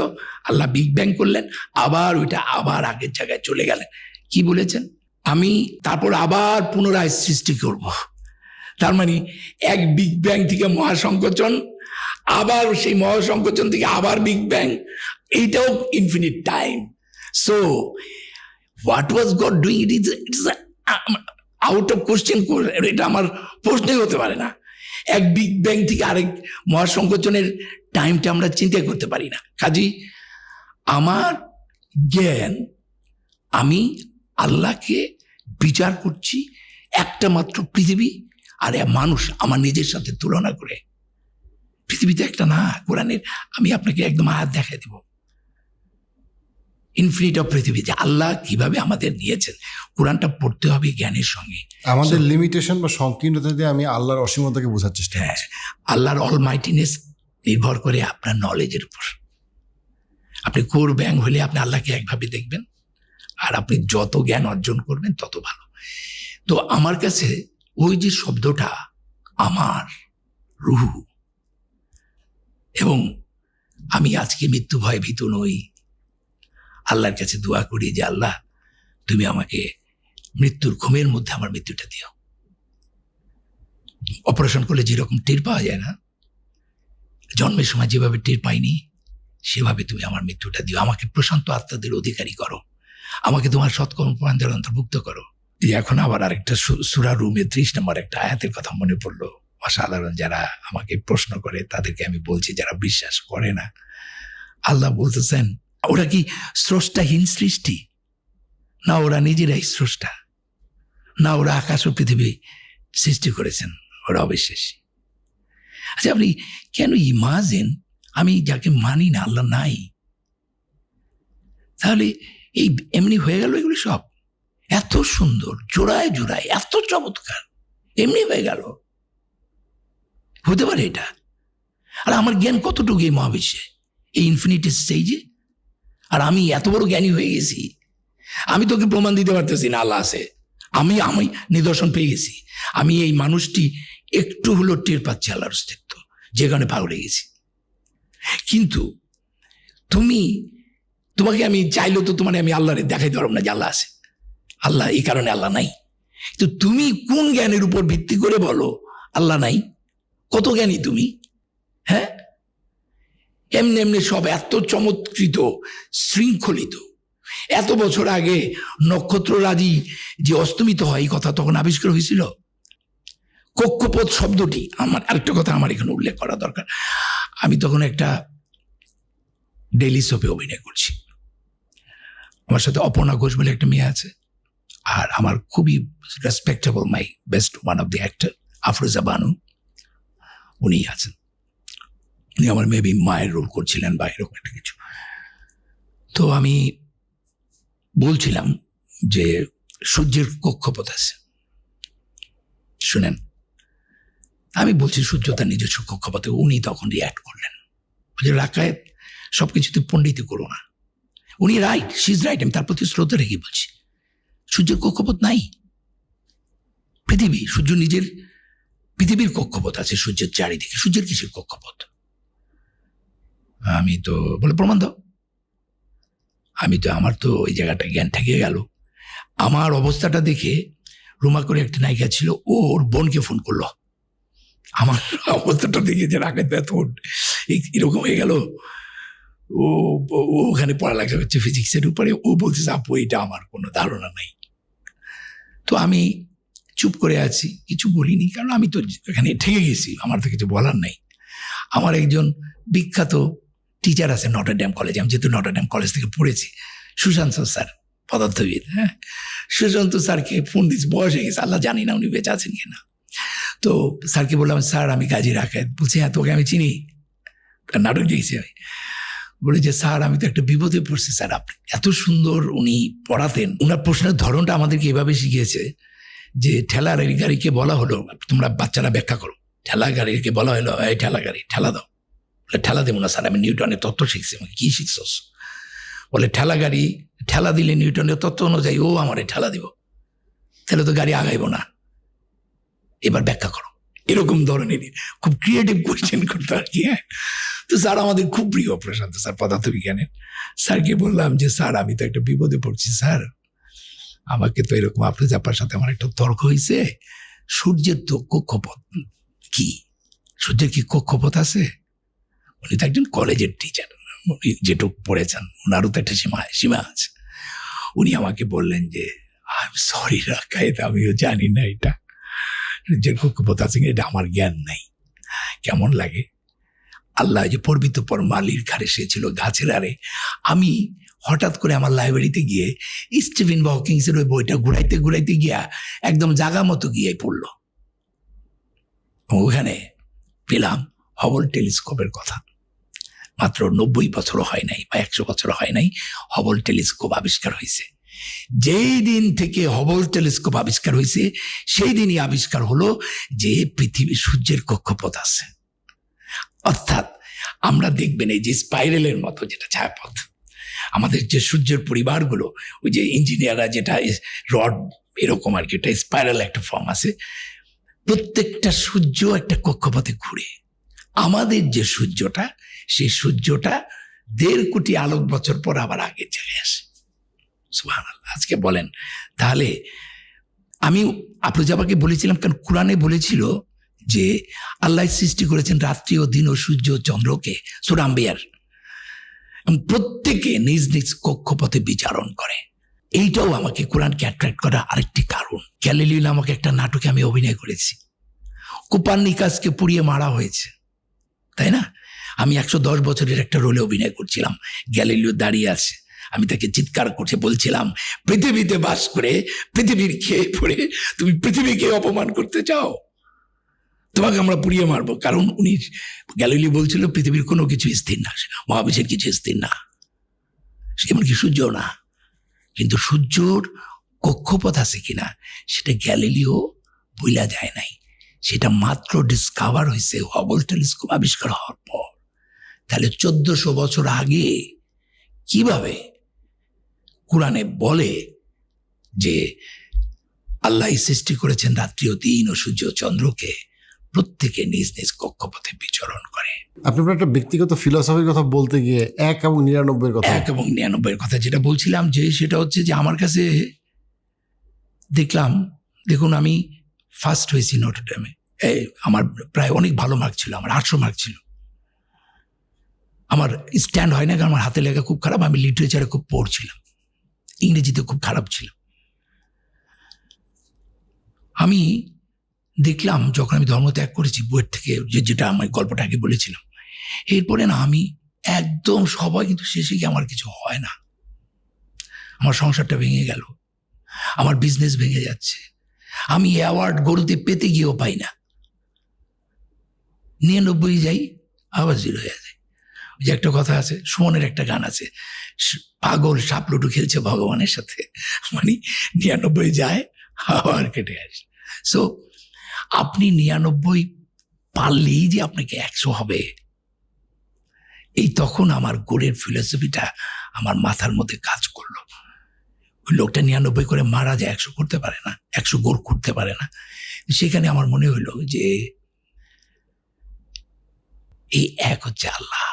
আল্লাহ বিগ ব্যাং করলেন, আবার ওইটা আবার আগের জায়গায় চলে গেলেন। কি বলেছেন? আমি তারপর আবার পুনরায় সৃষ্টি করব। তার মানে এক বিগ ব্যাং থেকে মহাসংকোচন, আবার সেই মহাসংকোচন থেকে আবার বিগ ব্যাং, এইটাও infinite time. So what was God doing, it is out of question. এটা আমার প্রশ্নই হতে পারে না। এক বিগ ব্যাং থেকে আরেক মহাসংকোচনের টাইমটা আমরা চিন্তা করতে পারি না। কাজেই আমার জ্ঞান, আমি আল্লাহকে বিচার করছি একটা মাত্র পৃথিবী আর মানুষ আমার নিজের সাথে তুলনা করে। পৃথিবীতে একটা না, কোরআনের আমি আপনাকে একদম আয়াত দেখাই দেব, ইনফিনিট অফ পৃথিবী, যে আল্লাহ কিভাবে আমাদের নিয়েছেন। কোরআনটা পড়তে হবে জ্ঞানের সঙ্গে। আমাদের লিমিটেশন বা সংকীর্ণতা দিয়ে আমি আল্লাহর অসীমতাকে বোঝার চেষ্টা করছি। আল্লাহর অলমাইটিনেস নির্ভর করে আপনার নলেজের উপর। আপনি কোর ব্যাং হলে আপনি আল্লাহকে একভাবে দেখবেন, আর আপনি যত জ্ঞান অর্জন করবেন তত ভালো। তো আমার কাছে ওই যে শব্দটা আমার রুহ, এবং আমি আজকে মৃত্যু ভয়ে ভীত নই। আল্লাহর কাছে দোয়া করি যে আল্লাহ, তুমি আমাকে মৃত্যুর ঘুমের মধ্যে আমার মৃত্যুটা দিও। অপারেশন করলে যেরকম টের পাওয়া যায় না, জন্মের সময় যেভাবে টের পাইনি, সেভাবে তুমি আমার মৃত্যুটা দিও, আমাকে প্রশান্ত আত্মাদের অধিকারী করো, আমাকে তোমার সৎকর্মপরায়ণদের অন্তর্ভুক্ত করো। এই যে এখন আবার আরেকটা সূরা রুমের 30 নম্বর একটা আয়াতের কথা মনে পড়লো। অসাধারণ, যারা আমাকে প্রশ্ন করে তাদেরকে আমি বলছি, যারা বিশ্বাস করে না, আল্লাহ বলতেছেন ওরা কি স্রষ্টাহীন সৃষ্টি? না ওরা নিজেরাই স্রষ্টা? না ওরা আকাশ ও পৃথিবী সৃষ্টি করেছেন? ওরা অবিশ্বাসী। আচ্ছা, আপনি কেন ইমাজিন আমি যাকে মানি না, আল্লাহ নাই, তাহলে এই এমনি হয়ে গেল এগুলো সব? এত সুন্দর, জোড়ায় জোড়ায়, এত চমৎকার, এমনি হয়ে গেল? হতে পারে এটা? আর আমার জ্ঞান কতটুকু এই মহাবিশ্বে, এই ইনফিনিটি স্টেজে? আর আমি এত বড় জ্ঞানী হয়ে গেছি, আমি তোকে প্রমাণ দিতে পারতেছি না আল্লাহ আছে। আমি নিদর্শন পেয়ে গেছি, আমি এই মানুষটি একটু হলো টের পাচ্ছি আল্লাহর অস্তিত্ব, যে কারণে পাগলে গেছি। কিন্তু তোমাকে আমি চাইলেও তো তোমার আমি আল্লাহরে দেখাইতে পারবো না যে আল্লাহ আছে। আল্লাহ এই কারণে আল্লাহ নাই। তো তুমি কোন জ্ঞানের উপর ভিত্তি করে বলো আল্লাহ নাই? কত জ্ঞানী তুমি? হ্যাঁ, এমনি এমনি সব এত চমৎকৃত, শৃঙ্খলিত। এত বছর আগে নক্ষত্ররাজি যে অস্তমিত হয়, এই কথা তখন আবিষ্কার হয়েছিল। কক্ষপথ শব্দটি, আমার আরেকটা কথা আমার এখানে উল্লেখ করা দরকার। আমি তখন একটা ডেইলি সোপে অভিনয় করছি। আমার সাথে অপর্ণা ঘোষ বলে একটা মেয়ে আছে, আর আমার খুবই respectable, my best one of the actor Afroza Banu, উনি আছেন। উনি আমার মেবি মায়ের রোল করছিলেন বা এরকম একটা কিছু। তো আমি বলছিলাম যে সূর্যের কক্ষপথ আছে, শুনেন। আমি বলছি সূর্য তার নিজস্ব কক্ষপথে। উনি তখন রিয়াক্ট করলেন, বলছে রাকায়েত সবকিছুতে পণ্ডিতি করো না। উনি রাইট, শি ইজ রাইট, আমি তার প্রতি শ্রদ্ধা রেখে বলছি সূর্যের কক্ষপথ নাই। সূর্য নিজের পৃথিবীর কক্ষপথ আছে সূর্যের চারিদিকে। সূর্যের কিসের কক্ষপথ? আমি তো বলে প্রমাণ দাও। আমার তো ওই জায়গাটা জ্ঞান ঠেকে গেল। আমার অবস্থাটা দেখে রুমা করে একটা নায়িকা ছিল, ওর বোনকে ফোন করলো। আমার অবস্থাটা দেখে যে রাখাতে এরকম হয়ে গেল। ও ওখানে পড়ালেখা করছে ফিজিক্সের উপরে, ও বলছে আপু এটা আমার কোনো ধারণা নাই। তো আমি চুপ করে আছি, কিছু বলিনি, কারণ আমি তো এখানে ঠেকে গেছি, আমার তো কিছু বলার নাই। আমার একজন বিখ্যাত টিচার আছে নটরডেম কলেজে, আমি যেহেতু নটরডেম কলেজ থেকে পড়েছি, সুশান্ত স্যার, পদার্থবিদ। হ্যাঁ, সুশান্ত স্যারকে ফোন দিয়েছি, বয়স হয়ে গেছে, আল্লাহ জানি না উনি বেঁচে আছেন কিনা। তো স্যারকে বললাম, স্যার আমি কাজী রাখায়েত। বলছি হ্যাঁ, তোকে আমি চিনি, নাটক দেখেছি আমি। বলে যে স্যার আমি তো একটা বিপদে পড়ছি স্যার, আপনি এত সুন্দর উনি পড়াতেন। ওনার প্রশ্নের ধরনটা আমাদেরকে এভাবে শিখিয়েছে যে ঠেলা গাড়িকে বলা হলো, তোমরা বাচ্চারা ব্যাখ্যা করো, ঠেলা গাড়িকে বলা হলো এই ঠেলা গাড়ি ঠেলা দাও। বলে ঠেলা দেবো না স্যার, আমি নিউটনের তত্ত্ব শিখছি। আমাকে কি শিখছস? বলে ঠেলা গাড়ি ঠেলা দিলে নিউটনের তত্ত্ব অনুযায়ী ও আমার ঠেলা দিব, তাহলে তো গাড়ি আগাইব না, এবার ব্যাখ্যা করো। এরকম ধরনের খুব ক্রিয়েটিভ কোয়েশ্চেন করতো আর কি। হ্যাঁ, তো স্যার আমাদের খুব প্রিয় প্রশান্ত স্যার, পদার্থবিজ্ঞানের। স্যারকে বললাম যে স্যার আমি তো একটা বিপদে পড়ছি স্যার, আমাকে তো এরকম আপনার জাপার সাথে আমার একটা তর্ক হয়েছে, সূর্যের তো কক্ষপথ কি, সূর্যের কি কক্ষপথ আছে? উনি তো একজন কলেজের টিচার, উনি যেটুকু পড়েছেন ওনারও তো একটা সীমা আছে। উনি আমাকে বললেন যে আই এম সরি রাকায়েত, আমিও জানি না এটা সূর্যের কক্ষপথ আছে, এটা আমার জ্ঞান নাই। কেমন লাগে? আল্লাহ যে পর্বিত পর মালির ঘাড়ে সে ছিল গাছের আরে। আমি হঠাৎ করে আমার লাইব্রেরিতে গিয়ে স্টিফেন হকিংসের ওই বইটা ঘুরাইতে গিয়া একদম জাগা মতো গিয়ে পড়লো। ওখানে পেলাম হবল টেলিস্কোপের কথা। মাত্র 90 বছরও হয় নাই বা 100 বছরও হয় নাই হবল টেলিস্কোপ আবিষ্কার হয়েছে। যেই দিন থেকে হবল টেলিস্কোপ আবিষ্কার হয়েছে সেই দিনই আবিষ্কার হলো যে পৃথিবী সূর্যের কক্ষপথ আছে। অর্থাৎ আমরা দেখবেন এই যে স্পাইরালের মতো যেটা ছায়াপথ, আমাদের যে সূর্যের পরিবারগুলো, ওই যে ইঞ্জিনিয়াররা যেটা রড এরকম আর কি, এটা স্পাইরাল একটা ফর্ম আছে। প্রত্যেকটা সূর্য একটা কক্ষপথে ঘুরে। আমাদের যে সূর্যটা, সেই সূর্যটা 1.5 কোটি আলোক বছর পর আবার আগের জায়গায় আসে। সুবহানাল্লাহ। আজকে বলেন তাহলে, আমি আফরোজাবাকে বলেছিলাম কারণ কোরআনে বলেছিল যে আল্লাহ সৃষ্টি করেছেন রাত্রি ও দিন ও সূর্য ও চন্দ্রকে, সূরা আম্বিয়ার। এবং প্রত্যেকে নিজ নিজ কক্ষপথে বিচরণ করে। এইটাও আমাকে কোরআনকে অ্যাট্রাক্ট করার আরেকটি কারণ। গ্যালিলিও নামক একটা নাটকে আমি অভিনয় করেছি, কোপার্নিকাসকে পুড়িয়ে মারা হয়েছে, তাই না? আমি 110 বছরের একটা রোলে অভিনয় করছিলাম, গ্যালিলিও দাঁড়িয়ে আছে, আমি তাকে চিৎকার করতে বলছিলাম, পৃথিবীতে বাস করে পৃথিবীর খেয়ে পড়ে তুমি পৃথিবীকে অপমান করতে চাও, তোমাকে আমরা পুড়িয়ে মারবো। কারণ উনি গ্যালিলিও বলছিল পৃথিবীর কোনো কিছু স্থির না, মহাবিশ্বের কিছু স্থির না, এমনকি সূর্য না। কিন্তু সূর্যর কক্ষপথ আছে কিনা সেটা গ্যালিলিও বইলা যায় নাই, সেটা মাত্র ডিসকভার হয়েছে হাবল টেলিস্কোপ আবিষ্কার হওয়ার পর। তাহলে 1400 বছর আগে কিভাবে কোরআনে বলে যে আল্লাহ সৃষ্টি করেছেন রাত্রি ও দিন ও সূর্য ও চন্দ্রকে, প্রত্যেকে নিজ নিজ কক্ষপথে বিচরণ করে। আপনি আপনার একটা ব্যক্তিগত ফিলসফির কথা বলতে গিয়ে 1 এবং 99 কথা 1 এবং 99 কথা যেটা বলছিলাম, যে সেটা হচ্ছে যে আমার কাছে দেখলাম, দেখুন আমি ফার্স্ট হয়েছি নটরডেমে, আমার প্রায় অনেক ভালো মার্ক ছিল, আমার 800 মার্ক ছিল। আমার স্ট্যান্ড হয় না, কারণ আমার হাতে লেখা খুব খারাপ, আমি লিটারেচারে খুব পড়ছিলাম, ইংরেজিতে খুব খারাপ ছিল। আমি দেখলাম যখন আমি ধর্ম ত্যাগ করেছি বইয়ের থেকে, যেটা আমার গল্পটা আগে বলেছিলাম, এরপরে না আমি একদম সবাই, কিন্তু শেষে গিয়ে আমার কিছু হয় না, আমার সংসারটা ভেঙে গেল, আমার বিজনেস ভেঙে যাচ্ছে, আমি অ্যাওয়ার্ড গরুতে পেতে গিয়েও পাই না, 99 যাই আবার 0 হয়ে যায়। যে একটা কথা আছে, সুমনের একটা গান আছে, পাগল সাপ লুডু খেলছে ভগবানের সাথে, মানে 99 যায় আবার কেটে আসে। সো আপনি 99 পারলেই যে আপনাকে 100 হবে, এই তখন আমার গোড়ের ফিলসফিটা আমার মাথার মধ্যে কাজ করলো। ওই লোকটা 99 করে মারা যায়, 100 করতে পারে না, 100 গোল করতে পারে না। সেখানে আমার মনে হলো যে এই 1 হচ্ছে আল্লাহ,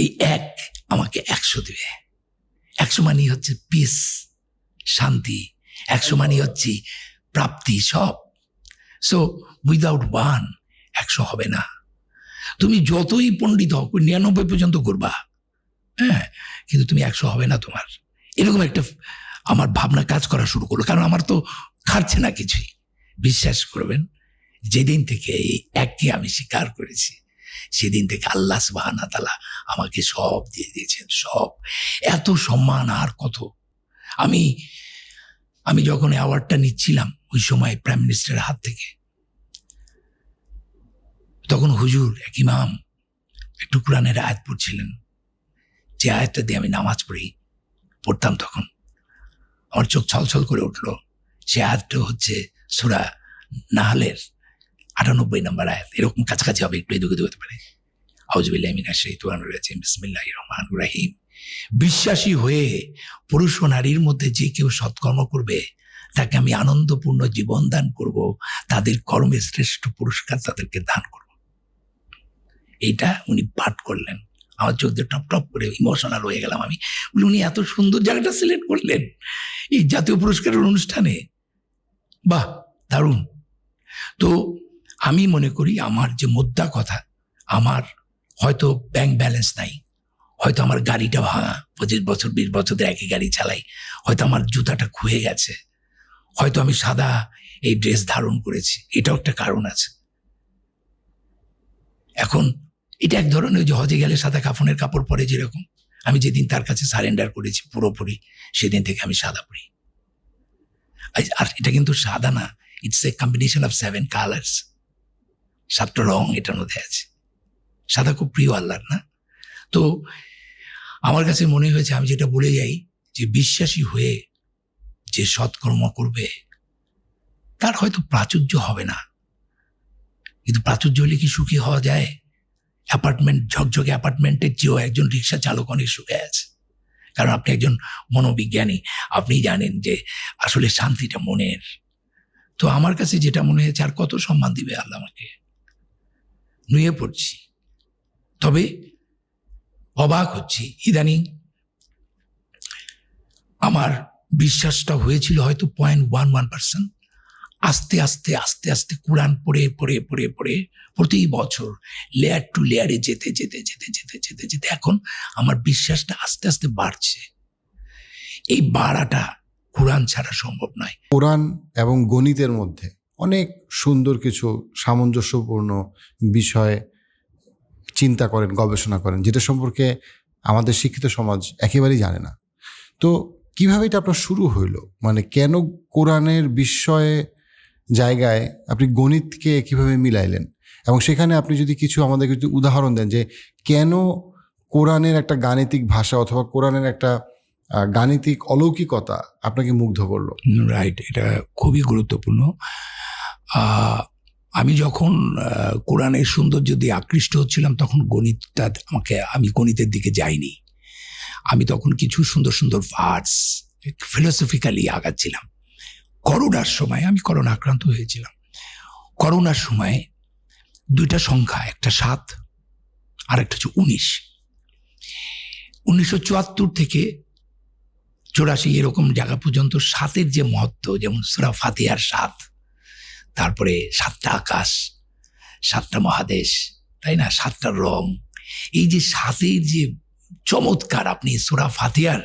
এই 1 আমাকে 100 দেবে। 100 মানে হচ্ছে পিস, শান্তি, 100 মানে হচ্ছে প্রাপ্তি, সব। সো উইদাউট 1 100 হবে না। তুমি যতই পণ্ডিত হও, 99 পর্যন্ত করবা, হ্যাঁ, কিন্তু তুমি 100 হবে না তোমার। এরকম একটা আমার ভাবনা কাজ করা শুরু করলো, কারণ আমার তো খাচ্ছে না কিছুই। বিশ্বাস করবেন, যেদিন থেকে এই 1কে আমি স্বীকার করেছি, সেদিন থেকে আল্লাহ সুবহানাহু ওয়া তাআলা আমাকে সব দিয়ে দিয়েছেন, সব। এত সম্মান আর কত। আমি যখন অ্যাওয়ার্ডটা নিচ্ছিলাম ওই সময় প্রাইম মিনিস্টারের হাত থেকে, তখন হুজুর এক ইমাম একটু কোরআনের আয়াত পড়ছিলেন, যে আয়াতটা দিয়ে আমি নামাজ পড়তাম, তখন আমার চোখ ছলছল করে উঠলো। সে আয়াতটা হচ্ছে সূরা নাহলের 98 নম্বর আয়াত, এরকম কাছাকাছি হবে, একটু এদিকে হতে পারে। আউযু বিল্লাহি মিনাশ শাইতানির রাজিম, বিসমিল্লাহির রহমানির রহিম। বিশ্বাসী হয়ে পুরুষ ও নারীর মধ্যে যে কেউ সৎকর্ম করবে, তাকে আমি আনন্দপূর্ণ জীবন দান করব, তাদের কর্মের শ্রেষ্ঠ পুরস্কার তাদেরকে দান করব। এইটা উনি পাঠ করলেন, আমার চোখ দিয়ে টপ টপ করে ইমোশনাল হয়ে গেলাম আমি। উনি এত সুন্দর জায়গাটা সিলেক্ট করলেন এই জাতীয় পুরস্কারের অনুষ্ঠানে, বাহ, দারুণ। তো আমি মনে করি আমার যে মোদ্দা কথা, আমার হয়তো ব্যাংক ব্যালেন্স নাই, হয়তো আমার গাড়িটা ভাঙা, 25 বছর 20 বছর ধরে একই গাড়ি চালাই, হয়তো আমার জুতাটা খুয়ে গেছে, হয়তো আমি সাদা এই ড্রেস ধারণ করেছি, এটাও একটা কারণ আছে। এখন এটা এক ধরনের, যে হজে গেলে সাদা কাফনের কাপড় পরে যেরকম, আমি যেদিন তার কাছে সারেন্ডার করেছি পুরোপুরি, সেদিন থেকে আমি সাদা পরি। আর এটা কিন্তু সাদা না, it's a combination of 7 colours, 7টা রং এটার মধ্যে আছে। সাদা খুব প্রিয় আল্লাহর, না? তো আমার কাছে মনে হয়েছে, আমি যেটা বলে যাই, যে বিশ্বাসী হয়ে যে সৎকর্ম করবে, তার হয়তো প্রাচুর্য হবে না, কিন্তু প্রাচুর্য হলে কি সুখী হওয়া যায়? অ্যাপার্টমেন্ট, ঝকঝকে অ্যাপার্টমেন্টের চেয়েও একজন রিক্সা চালক অনেক সুখে আছে, কারণ আপনি একজন মনোবিজ্ঞানী, আপনি জানেন যে আসলে শান্তিটা মনের। তো আমার কাছে যেটা মনে হয়েছে, আর কত সম্মান দিবে আল্লাহ আমাকে, নুয়ে পড়ছি। তবে অবাক হচ্ছি, ইদানিং আমার বিশ্বাসটা হয়েছিল হয়তো 0.11%, আস্তে আস্তে আস্তে আস্তে কোরআন পড়ে পড়ে পড়ে পড়ে প্রতি বছর লেয়ার টু লেয়ারে যেতে যেতে যেতে যেতে যেতে যেতে এখন আমার বিশ্বাসটা আস্তে আস্তে বাড়ছে। এই বাড়াটা কোরআন ছাড়া সম্ভব নয়। কোরআন এবং গণিতের মধ্যে অনেক সুন্দর কিছু সামঞ্জস্যপূর্ণ বিষয় চিন্তা করেন, গবেষণা করেন, যেটা সম্পর্কে আমাদের শিক্ষিত সমাজ একেবারেই জানে না। তো কিভাবে এটা আপনার শুরু হইলো? মানে কেন কোরআনের বিস্ময়ে জায়গায় আপনি গণিতকে কিভাবে মিলাইলেন, এবং সেখানে আপনি যদি কিছু আমাদেরকে যদি উদাহরণ দেন যে কেন কোরআনের একটা গাণিতিক ভাষা অথবা কোরআনের একটা গাণিতিক অলৌকিকতা আপনাকে মুগ্ধ করলো? রাইট, এটা খুবই গুরুত্বপূর্ণ। আমি যখন কোরআনের সৌন্দর্য দিয়ে আকৃষ্ট হচ্ছিলাম তখন গণিতটা আমি গণিতের দিকে যাইনি। আমি তখন কিছু সুন্দর সুন্দর ভার্স ফিলোসফিক্যালি আগাচ্ছিলাম। করোনার সময়, আমি করোনা আক্রান্ত হয়েছিলাম, করোনার সময় দুইটা সংখ্যা, একটা 7 আর একটা হচ্ছে 19। 1974 থেকে 84 এরকম জায়গা পর্যন্ত 7-এর যে মহত্ব, যেমন সূরা ফাতিহার 7, তারপরে 7টা আকাশ, 7টা মহাদেশ, তাই না, 7টা রং, এই যে 7-এর যে চমৎকার, আপনি সূরা ফাতিহার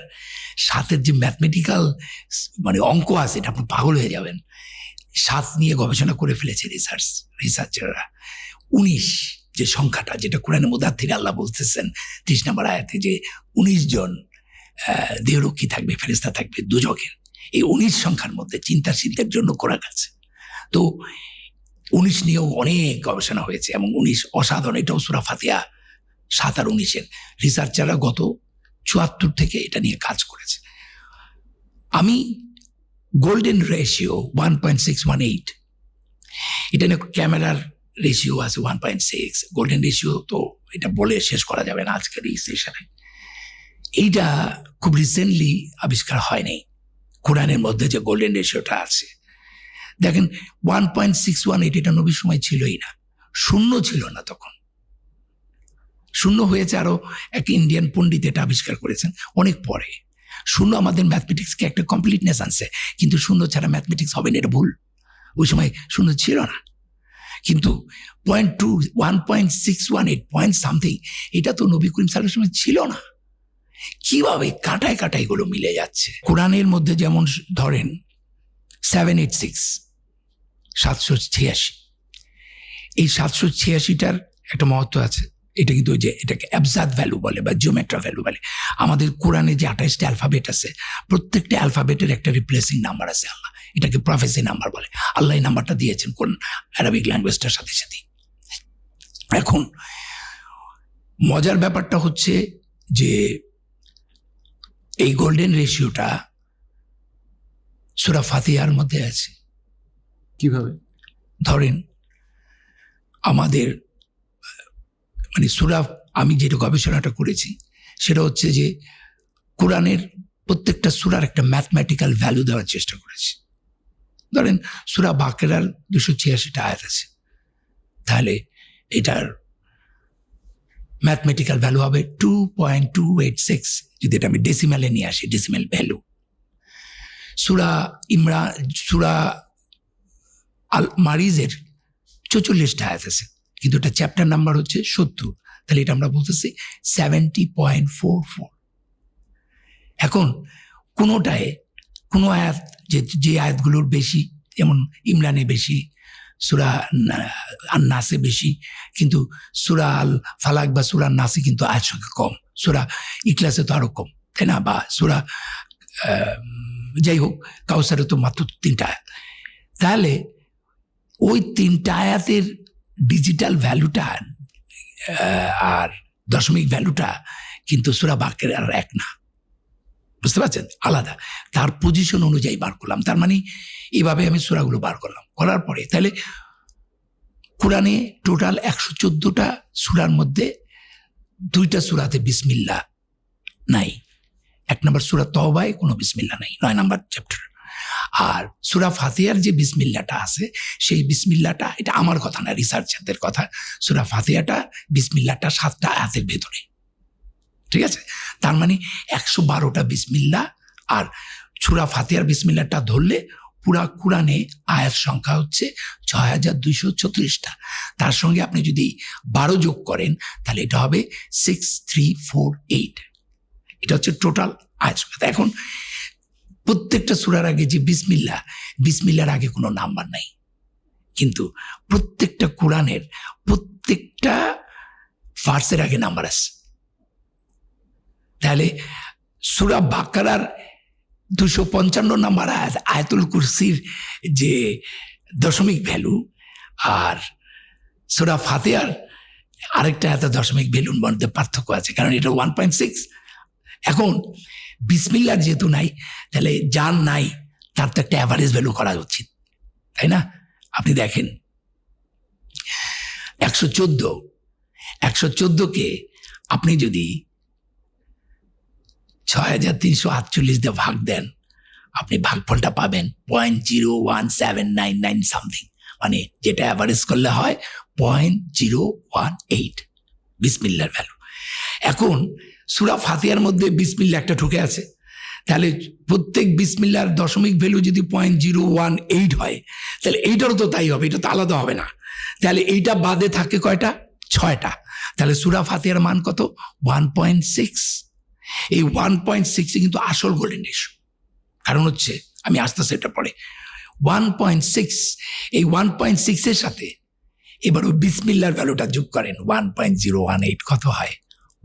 7-এর যে ম্যাথমেটিক্যাল মানে অঙ্ক আছে, এটা আপনি পাগল হয়ে যাবেন। 7 নিয়ে গবেষণা করে ফেলেছে রিসার্চাররা। 19 যে সংখ্যাটা, যেটা কোরআনে মুদাথিরে আল্লাহ বলতেছেন 30 নম্বর আয়াতে যে 19 জন দেহরক্ষী থাকবে, ফেরেশতা থাকবে দুজকের, এই 19 সংখ্যার মধ্যে চিন্তাশীলদের জন্য করা গেছে। তো 19 নিয়েও অনেক গবেষণা হয়েছে এবং 19 অসাধারণ। এটাও সূরা ফাতিহা 7 আর 19-এর রিসার্চাররা গত 74 থেকে এটা নিয়ে কাজ করেছে। আমি গোল্ডেন রেশিও 1.618, এটা নিয়ে ক্যামেরার রেশিও আছে 1.6, গোল্ডেন রেশিও তো এটা বলে শেষ করা যাবে না আজকের এই সেশনে। এইটা খুব রিসেন্টলি আবিষ্কার হয়নি। কোরআনের মধ্যে যে গোল্ডেন রেশিওটা আছে, দেখেন 1.618, এটা নবীর সময় ছিলই না, শূন্য ছিল না তখন, শূন্য হয়েছে আরো এক ইন্ডিয়ান পণ্ডিত এটা আবিষ্কার করেছেন অনেক পরে। শূন্য আমাদের ম্যাথমেটিক্সকে একটা কমপ্লিটনেস আনছে, কিন্তু শূন্য ছাড়া ম্যাথমেটিক্স হবে না, এটা ভুল। ওই সময় শূন্য ছিল না, কিন্তু 1.618 পয়েন্ট সামথিং, এটা তো নবী করিম সাল্লাল্লাহু আলাইহি ওয়াসাল্লামের ছিল না। কিভাবে কাটায় কাটায় গুলো মিলে যাচ্ছে। কোরআনের মধ্যে যেমন ধরেন 786, 786, এই 786টার একটা মহত্ব আছে। এটা কিন্তু যে এটাকে অ্যাবজাদ ভ্যালু বলে বা জিওমেট্রা ভ্যালু বলে। আমাদের কোরআনে যে 28টা অ্যালফাবেট আছে, প্রত্যেকটা অ্যালফাবেটের একটা রিপ্লেসিং নাম্বার আছে। আল্লাহ এটাকে প্রফেসি নাম্বার বলে। আল্লাহ এই নাম্বারটা দিয়েছেন কোন আরবিক ল্যাঙ্গুয়েজটার সাথে সাথে। এখন মজার ব্যাপারটা হচ্ছে যে এই গোল্ডেন রেশিওটা সূরা ফাতিহার মধ্যে আছে। কিভাবে? ধরেন আমাদের মানে সূরা, আমি যেটা গবেষণাটা করেছি সেটা হচ্ছে যে কোরআনের প্রত্যেকটা সূরার একটা ম্যাথমেটিক্যাল ভ্যালু দেওয়ার চেষ্টা করেছি। ধরেন সূরা বাকেরার 286টা আয়াত আছে, তাহলে এটার ম্যাথমেটিক্যাল ভ্যালু হবে 2.286, যদি এটা আমি ডেসিমালে নিয়ে আসি, ডেসিমাল ভ্যালু। সূরা আল মারিজের 44টা আয়াত আছে, কিন্তু এটা চ্যাপ্টার নাম্বার হচ্ছে 70, তাহলে এটা আমরা বলতেছি 70.44। এখন কোনোটায় কোনো আয়াত, যে আয়াতগুলোর বেশি, যেমন ইমরানে বেশি, সূরা আন-নাসে বেশি, কিন্তু সূরা আল ফালাক বা সূরা নাসে কিন্তু আয়াত সংখ্যা কম, সূরা ইখলাসে তো আরো কম, তাই না, বা সূরা যাই হোক কাউসারে তো মাত্র 3টা আয়াত। তাহলে ওই 3টা আয়াতের ডিজিটাল ভ্যালুটা আর দশমিক ভ্যালুটা কিন্তু সূরা বাকেরার এক না, বুঝতে পারছেন, আলাদা। তার পজিশন অনুযায়ী বার করলাম, তার মানে এইভাবে আমি সূরাগুলো বার করলাম। করার পরে তাহলে কোরআনে টোটাল 114টা সূরার মধ্যে 2টা সূরাতে বিসমিল্লাহ নাই। 1 নম্বর সূরা তওবায় কোনো বিসমিল্লাহ নাই, 9 নম্বর চ্যাপ্টার। আর সূরা ফাতিহার যে বিসমিল্লাহটা আছে, সেই বিসমিল্লাহটা, এটা আমার কথা না, রিসার্চারদের কথা, সূরা ফাতিহাটা বিসমিল্লাহটা 7টা আয়াতের ভেতরে, ঠিক আছে। তার মানে 112টা বিসমিল্লাহ, আর সূরা ফাতিহার বিসমিল্লাহটা ধরলে পুরা কোরআনে আয়াত সংখ্যা হচ্ছে ৬,২৩৪টা। তার সঙ্গে আপনি যদি 12 যোগ করেন তাহলে এটা হবে 6348। এটা হচ্ছে টোটাল আয়াত সংখ্যা। এখন প্রত্যেকটা সূরার আগে যে বিসমিল্লার আগে কোনো নাম্বার নাই, কিন্তু প্রত্যেকটা কোরআনের প্রত্যেকটা ভার্সের আগে নাম্বার আছে। তাহলে সূরা বাকারার 255 নম্বর আয়াত আয়াতুল কুরসির যে দশমিক ভ্যালু, আর সূরা ফাতিহার আরেকটা এত দশমিক ভ্যালুর মধ্যে পার্থক্য আছে, কারণ এটা 1.6। এখন বিসমিল্লার যেহেতু নাই, তাহলে যার নাই তার তো একটা অ্যাভারেজ ভ্যালু করা উচিত, তাই না? আপনি দেখেন 114কে আপনি যদি 6,348 দিয়ে ভাগ দেন, আপনি ভাগফলটা পাবেন 0.01799 সামথিং, মানে যেটা অ্যাভারেজ করলে হয় 0.018 বিসমিল্লার ভ্যালু। এখন সূরা ফাতিহার মধ্যে বিসমিল্লা একটা ঢুকে আছে, তাহলে প্রত্যেক বিসমিল্লার দশমিক ভ্যালু যদি 0.018 হয়, তাহলে এইটারও তো তাই হবে, এটা তো আলাদা হবে না। তাহলে এইটা বাদে থাকে কয়টা? 6টা। তাহলে সূরা ফাতিহার মান কত? 1.6। এই 1.6 কিন্তু আসল গোল্ডেন রেশিও। কারণ হচ্ছে, আমি আস্তে আস্তে এটা পড়ে 1.6, এই 1.6 এর সাথে এবার ওই বিসমিল্লার ভ্যালুটা যোগ করেন, 1.018 কত হয়?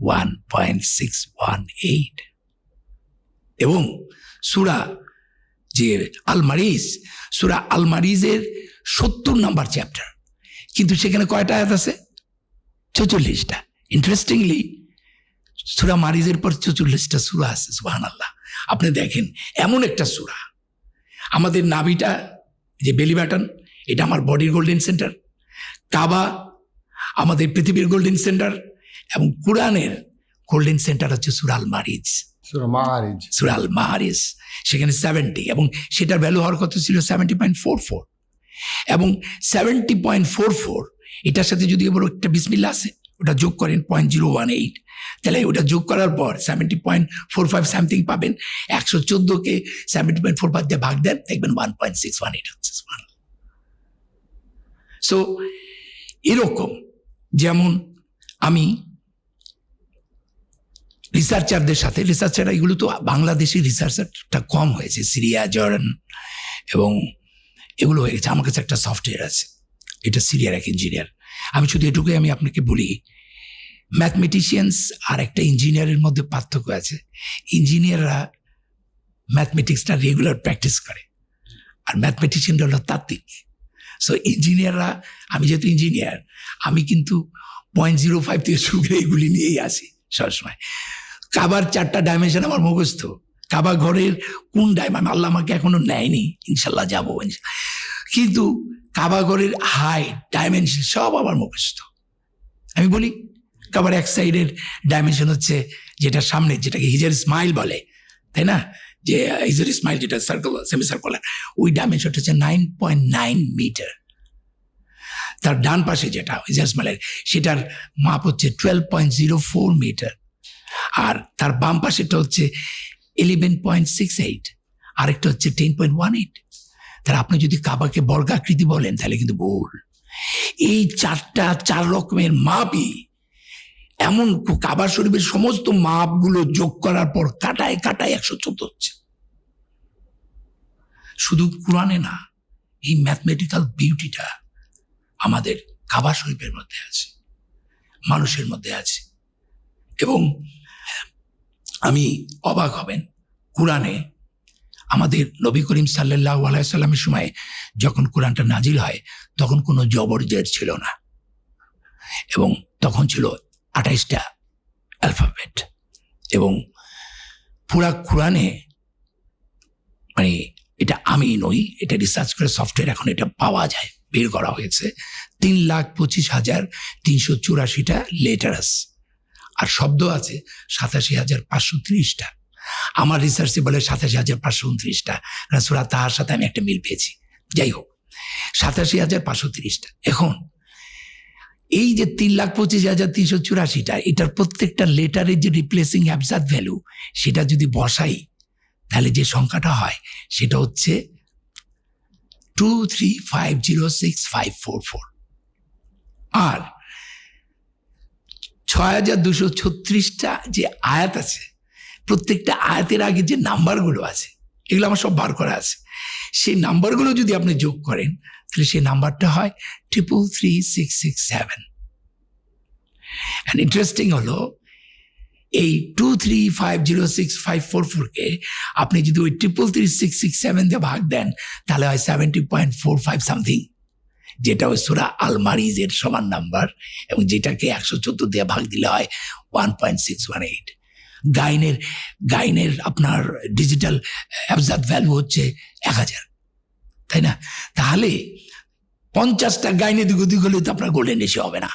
1.618। এবং সূরা আল মারিজের 70 নম্বর চ্যাপ্টার, কিন্তু সেখানে কয়টা আয়াত আছে? 44টা। ইন্টারেস্টিংলি সূরা মারিজের পর 44টা সূরা আছে। সুবহানাল্লাহ। আপনি দেখেন, এমন একটা সূরা, আমাদের নাভিটা যে বেলি বাটন, এটা আমার বডির গোল্ডেন সেন্টার, কাবা আমাদের পৃথিবীর গোল্ডেন সেন্টার, এবং কোরআনের গোল্ডেন সেন্টার হচ্ছে সূরা আল মারিজ। সেখানে 70, এবং সেটার ভ্যালু হওয়ার কথা ছিল 70.44, এবং 70.44 এটার সাথে যদি এবার একটা বিসমিল্লাহ আছে, ওটা যোগ করেন 0.018, তাহলে ওটা যোগ করার পর 70.45 সামথিং পাবেন। 114কে 70.45 দিয়ে ভাগ দেন, দেখবেন 1.618 হচ্ছে। সো এরকম, যেমন আমি রিসার্চারদের সাথে, রিসার্চাররা এগুলো তো বাংলাদেশি রিসার্চারটা কম হয়েছে, সিরিয়া, জর্ডান এবং এগুলো হয়ে গেছে। আমার কাছে একটা সফটওয়্যার আছে, এটা সিরিয়ার এক ইঞ্জিনিয়ার। আমি শুধু এটুকুই আমি আপনাকে বলি, ম্যাথমেটিশিয়ানস আর একটা ইঞ্জিনিয়ারের মধ্যে পার্থক্য আছে। ইঞ্জিনিয়াররা ম্যাথমেটিক্সটা রেগুলার প্র্যাকটিস করে, আর ম্যাথমেটিশিয়ানরা হলো তাত্ত্বিক। সো ইঞ্জিনিয়াররা, আমি যেহেতু ইঞ্জিনিয়ার, আমি কিন্তু 0.05 থেকে শুরু করে এগুলি নিয়েই আসি সবসময়। কাবার 4টা ডাইমেনশন আমার মুখস্থ। কাবা ঘরের কোন আল্লাহ আমাকে এখনো নেয়নি, ইনশাল্লাহ যাবো, কিন্তু কাবা ঘরের হাইট, ডাইমেনশন সব আমার মুখস্থ। আমি বলি কাবার এক সাইডের ডাইমেনশন হচ্ছে যেটা সামনে, যেটাকে হিজার স্মাইল বলে, তাই না? যে হিজার স্মাইল যেটা সার্কেল, সেমি সার্কুলার, ওই ডাইমেনশনটা হচ্ছে 9.9 মিটার। তার ডান পাশে যেটা হিজার স্মাইলের, সেটার মাপ হচ্ছে 12.04 মিটার, আর তার বাম পাশেটা হচ্ছে 11.68, আরেকটা হচ্ছে 10.18। তাহলে আপনি যদি কাবাকে বর্গাকৃতি বলেন তাহলে কিন্তু ভুল। এই 4 রকমের মাপই, এমন কাবা শরীফের সমস্ত মাপগুলো যোগ করার পর কাটায় 114 হচ্ছে। শুধু কোরআনে না, এই ম্যাথমেটিক্যাল বিউটিটা আমাদের কাবা শরীফের মধ্যে আছে, মানুষের মধ্যে আছে। এবং আমি অবাক হবেন, কোরআনে আমাদের নবী করিম সাল্লাল্লাহু আলাইহি সাল্লামের সময় যখন কোরআনটা নাজিল হয়, তখন কোনো জবর জের ছিল না, এবং তখন ছিল 28টা অ্যালফাবেট। এবং পুরা কোরআনে, মানে এটা আমি নই, এটা রিসার্চ করে সফটওয়্যার এখন এটা পাওয়া যায়, বের করা হয়েছে, 3,25,384টা লেটারাস, আর শব্দ আছে 87,530টা। আমার রিসার্চে বলে 87,529টা, সূরা তাহার সাথে আমি একটা মিল পেয়েছি। যাই হোক, 87,530টা। এখন এই যে 3,25,384টা, এটার প্রত্যেকটা লেটারের যে রিপ্লেসিং অ্যাবজার্ভ ভ্যালু, সেটা যদি বসাই, তাহলে যে সংখ্যাটা হয় সেটা হচ্ছে 23506 আর 6236টা যে আয়াত আছে, প্রত্যেকটা আয়াতের আগে যে নাম্বারগুলো আছে এগুলো আমার সব বার করা আছে। সেই নাম্বারগুলো যদি আপনি যোগ করেন তাহলে সেই নাম্বারটা হয় 333667। অ্যান্ড ইন্টারেস্টিং হলো এই 23506 আপনি যদি ওই 333667 দিয়ে ভাগ দেন তাহলে হয় 70.45 সামথিং, যেটা ওই সূরা আল মারিজের সমান নাম্বার, এবং যেটাকে 114 দিয়ে ভাগ দিলে হয় 1.618। গাইনের আপনার ডিজিটাল অ্যাবজার্ভ ভ্যালু হচ্ছে 1000, তাই না? তাহলে 50টা গাইনে দিক হলে তো আপনার গোল্ডেন রেশিও হবে না।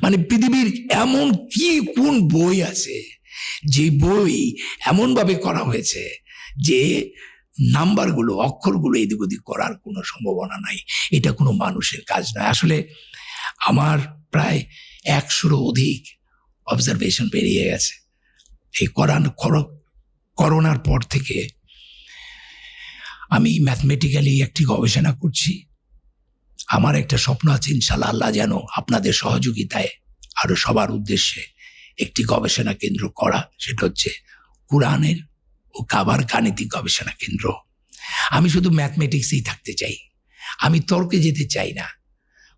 মানে পৃথিবীর এমন কোন বই আছে যে বই এমনভাবে করা হয়েছে যে নাম্বারগুলো, অক্ষরগুলো এদিক ওদিক করার কোনো সম্ভাবনা নাই। এটা কোনো মানুষের কাজ নয়। আসলে আমার প্রায় 100-র অধিক অবজারভেশন বেরিয়ে গেছে এই করোনার পর থেকে। আমি ম্যাথমেটিক্যালি একটি গবেষণা করছি। আমার একটা স্বপ্ন আছে, ইনশাল্লাহ আল্লাহ যেন আপনাদের সহযোগিতায় আরো সবার উদ্দেশ্যে একটি গবেষণা কেন্দ্র করা, সেটা হচ্ছে কুরআনের ও কাবার গাণিতিক গবেষণা কেন্দ্র। আমি শুধু ম্যাথমেটিক্সেই থাকতে চাই, আমি তর্কে যেতে চাই না,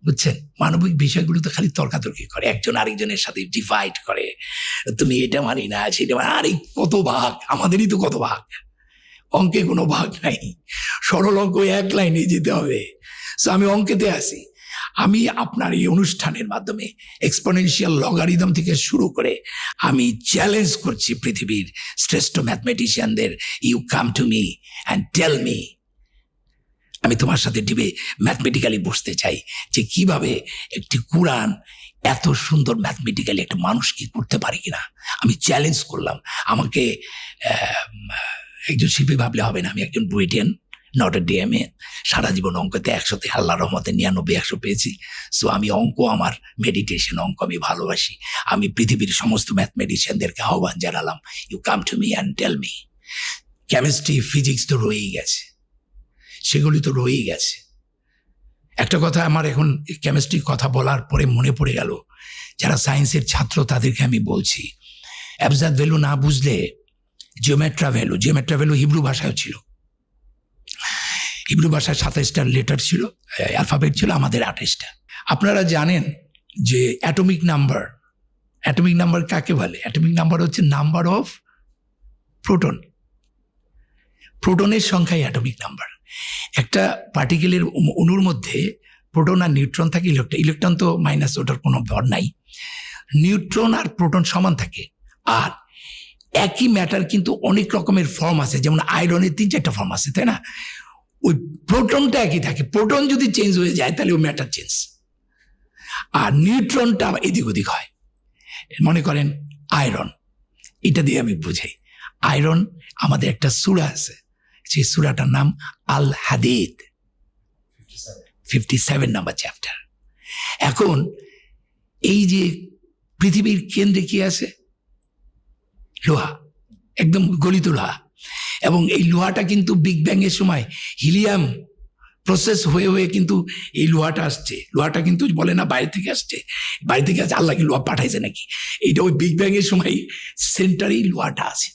বুঝছেন? মানবিক বিষয়গুলো তো খালি তর্কাতর্কি করে, একজন আরেকজনের সাথে ডিভাইড করে, তুমি এটা মানি না সেটা মানি। আরে কত ভাগ, আমাদেরই তো কত ভাগ, অঙ্কে কোনো ভাগ নাই, সরল অঙ্ক এক লাইনে যেতে হবে। সো আমি অঙ্কেতে আসি। আমি আপনার এই অনুষ্ঠানের মাধ্যমে এক্সপোনেনশিয়াল লগারিদম থেকে শুরু করে আমি চ্যালেঞ্জ করছি পৃথিবীর শ্রেষ্ঠ ম্যাথমেটিশিয়ানদের, you come to me and tell me. আমি তোমার সাথে ডিবে ম্যাথমেটিক্যালি বসতে চাই যে কিভাবে একটি কুরআন এত সুন্দর ম্যাথমেটিক্যালি একটা মানুষ কি করতে পারে কিনা। আমি চ্যালেঞ্জ করলাম। আমাকে একজন শিল্পী ভাবলে হবে না, আমি একজন ব্রিটেন নট এ ডিএমএ, সারা জীবন অঙ্কতে 100তে আল্লাহর রহমতে 99-100 পেয়েছি। সো আমি অঙ্ক আমার মেডিটেশন, অঙ্ক আমি ভালোবাসি। আমি পৃথিবীর সমস্ত ম্যাথমেটিশিয়ানদেরকে আহ্বান জানালাম, you come to me and tell me. Chemistry, physics তো রয়েই গেছে, সেগুলি তো রয়েই গেছে। একটা কথা আমার এখন কেমিস্ট্রির কথা বলার পরে মনে পড়ে গেল, যারা সায়েন্সের ছাত্র তাদেরকে আমি বলছি, অ্যাবজার্ভ ভ্যালু না বুঝলে জিওমেট্রা ভ্যালু হিব্রু ভাষায় ছিল। হিব্রু ভাষায় 27টা লেটার ছিল, অ্যালফাবেট ছিল, আমাদের 28টা। আপনারা জানেন যে অ্যাটমিক নাম্বার কাকে বলে? অ্যাটমিক নাম্বার হচ্ছে নাম্বার অফ প্রোটনের সংখ্যাই অ্যাটমিক নাম্বার। একটা পার্টিকেলের অণুর মধ্যে প্রোটন আর নিউট্রন থাকে, ইলেকট্রন তো মাইনাস, ওটার কোনো ভর নাই। নিউট্রন আর প্রোটন সমান থাকে। আর একই ম্যাটার কিন্তু অনেক রকমের ফর্ম আছে, যেমন আয়রনের 3-4টা ফর্ম আছে, তাই না? ওই প্রোটনটা একই থাকে, প্রোটন যদি চেঞ্জ হয়ে যায় তাহলে ওই ম্যাটার চেঞ্জ। আর নিউট্রনটা এদিক ওদিক হয়। মনে করেন আয়রন, এটা দিয়ে আমি বুঝাই। আয়রন, আমাদের একটা সূরা আছে, সেই সূরাটার নাম আল হাদিদ, 57 নাম্বার চ্যাপ্টার। এখন এই যে পৃথিবীর কেন্দ্রে কি আছে? লোহা, একদম গলিত লোহা। এবং এই লোহাটা কিন্তু বিগ ব্যাং এর সময় হিলিয়াম প্রসেস হয়ে কিন্তু এই লোহাটা আসছে। লোহাটা কিন্তু বলে না বাইরে থেকে আসছে, আল্লাহ কি লোহা পাঠাইছে নাকি? এইটা ওই বিগ ব্যাং এর সময় সেন্টারেই লোহাটা আছে।